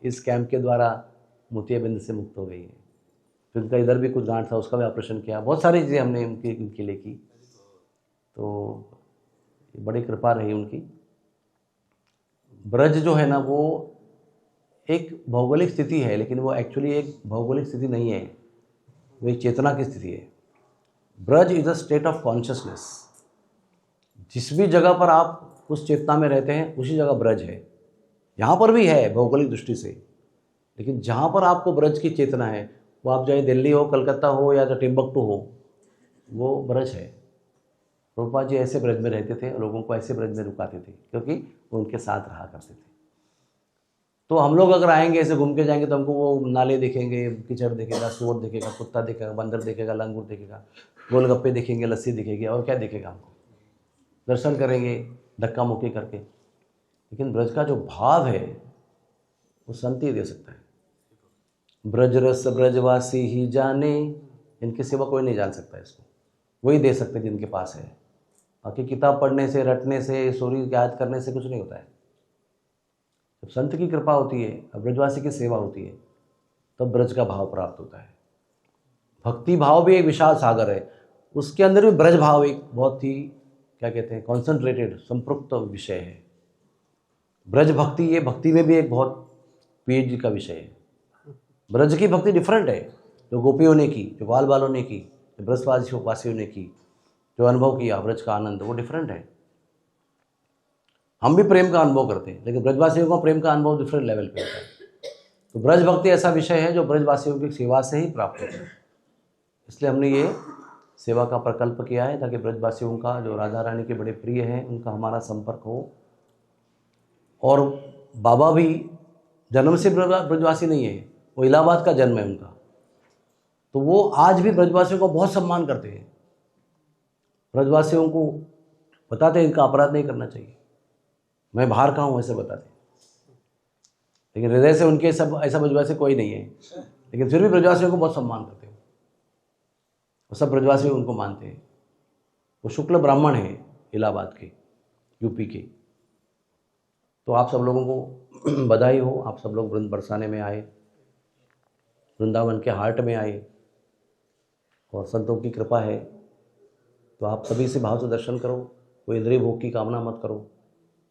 इस कैंप के द्वारा मोतियाबिंद से मुक्त हो गई है। फिर उनका इधर भी कुछ गांठ था, उसका भी ऑपरेशन किया। बहुत सारी चीज़ें हमने उनके लिए की। तो बड़ी कृपा रही उनकी। ब्रज जो है ना वो एक भौगोलिक स्थिति है, लेकिन वो एक्चुअली एक भौगोलिक स्थिति नहीं है, वो एक चेतना की स्थिति है। Braj is a state of consciousness. जिस भी जगह पर आप उस चेतना में रहते हैं उसी जगह ब्रज है। यहाँ पर भी है भौगोलिक दृष्टि से, लेकिन जहाँ पर आपको ब्रज की चेतना है, वो आप चाहे दिल्ली हो, कलकत्ता हो या तो टिम्बकटू हो, वो ब्रज है। प्रभुपाद जी ऐसे ब्रज में रहते थे, लोगों को ऐसे ब्रज में रुकाते थे, क्योंकि वो उनके साथ रहा करते थे। तो हम लोग अगर आएंगे ऐसे घूम के जाएंगे तो हमको वो नाले दिखेंगे, कीचड़ दिखेगा, सूअर दिखेगा, कुत्ता दिखेगा, बंदर दिखेगा, लंगूर दिखेगा, गोलगप्पे दिखेंगे, लस्सी दिखेगी, और क्या दिखेगा हमको? दर्शन करेंगे धक्का मुक्की करके। लेकिन ब्रज का जो भाव है वो संत ही दे सकता है। ब्रज रस ब्रजवासी ही जाने, इनके सिवा कोई नहीं जान सकता इसको, वही दे सकते जिनके पास है। बाकी किताब पढ़ने से, रटने से, सूर्य याद करने से कुछ नहीं होता है। जब संत की कृपा होती है, ब्रजवासी की सेवा होती है, तब ब्रज का भाव प्राप्त होता है। भक्ति भाव भी एक विशाल सागर है, उसके अंदर भी ब्रज भाव एक बहुत ही क्या कहते हैं कॉन्सेंट्रेटेड संपृक्त विषय है। ब्रज भक्ति, ये भक्ति में भी एक बहुत पीएचडी का विषय है। ब्रज की भक्ति डिफरेंट है, जो गोपियों ने की, जो बाल बालों ने की, जो ब्रजवासियों ने की, जो अनुभव किया ब्रज का आनंद, वो डिफरेंट है। हम भी प्रेम का अनुभव करते हैं, लेकिन ब्रजवासियों का प्रेम का अनुभव डिफरेंट लेवल पे होता है। तो ब्रज भक्ति ऐसा विषय है जो ब्रजवासियों की सेवा से ही प्राप्त होता है। इसलिए हमने ये सेवा का प्रकल्प किया है, ताकि ब्रजवासियों का, जो राधा रानी के बड़े प्रिय हैं, उनका हमारा संपर्क हो। और बाबा भी जन्म से ब्रजवासी नहीं है, वो इलाहाबाद का जन्म है उनका, तो वो आज भी ब्रजवासियों का बहुत सम्मान करते हैं। ब्रजवासियों को बताते हैं इनका अपराध नहीं करना चाहिए, मैं बाहर का हूँ ऐसे बताते हैं, लेकिन हृदय से उनके सब ऐसा ब्रजवासी कोई नहीं है, लेकिन फिर भी ब्रजवासियों को बहुत सम्मान करते हैं। वो सब ब्रजवासी उनको मानते हैं। वो शुक्ल ब्राह्मण हैं इलाहाबाद के, यूपी के। तो आप सब लोगों को बधाई हो, आप सब लोग वृंद बरसाने में आए, वृंदावन के हार्ट में आए, और संतों की कृपा है। तो आप सभी से भाव से दर्शन करो, कोई इंद्रिय भोग की कामना मत करो,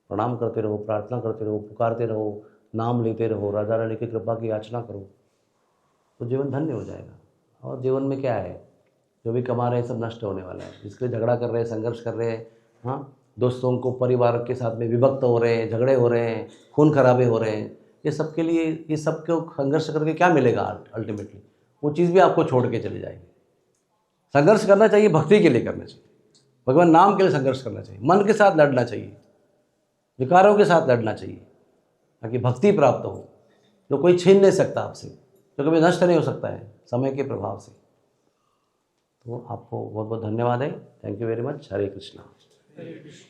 प्रणाम करते रहो, प्रार्थना करते रहो, पुकारते रहो, नाम लेते रहो, राधा रानी की कृपा की याचना करो, तो जीवन धन्य हो जाएगा। और जीवन में क्या है, जो भी कमा रहे हैं सब नष्ट होने वाला है। जिसके लिए झगड़ा कर रहे हैं, संघर्ष कर रहे हैं, हाँ, दोस्तों को परिवार के साथ में विभक्त हो रहे हैं, झगड़े हो रहे हैं, खून खराबे हो रहे हैं, ये सब के लिए, ये सब को संघर्ष करके क्या मिलेगा अल्टीमेटली? वो चीज़ भी आपको छोड़ के चली जाएगी। संघर्ष करना चाहिए, भक्ति के लिए करना चाहिए, भगवान नाम के लिए संघर्ष करना चाहिए, मन के साथ लड़ना चाहिए, विकारों के साथ लड़ना चाहिए, ताकि भक्ति प्राप्त हो, जो कोई छीन नहीं सकता आपसे, जो कभी नष्ट नहीं हो सकता है समय के प्रभाव से। तो आपको बहुत बहुत धन्यवाद है। Thank you very much. Hare Krishna.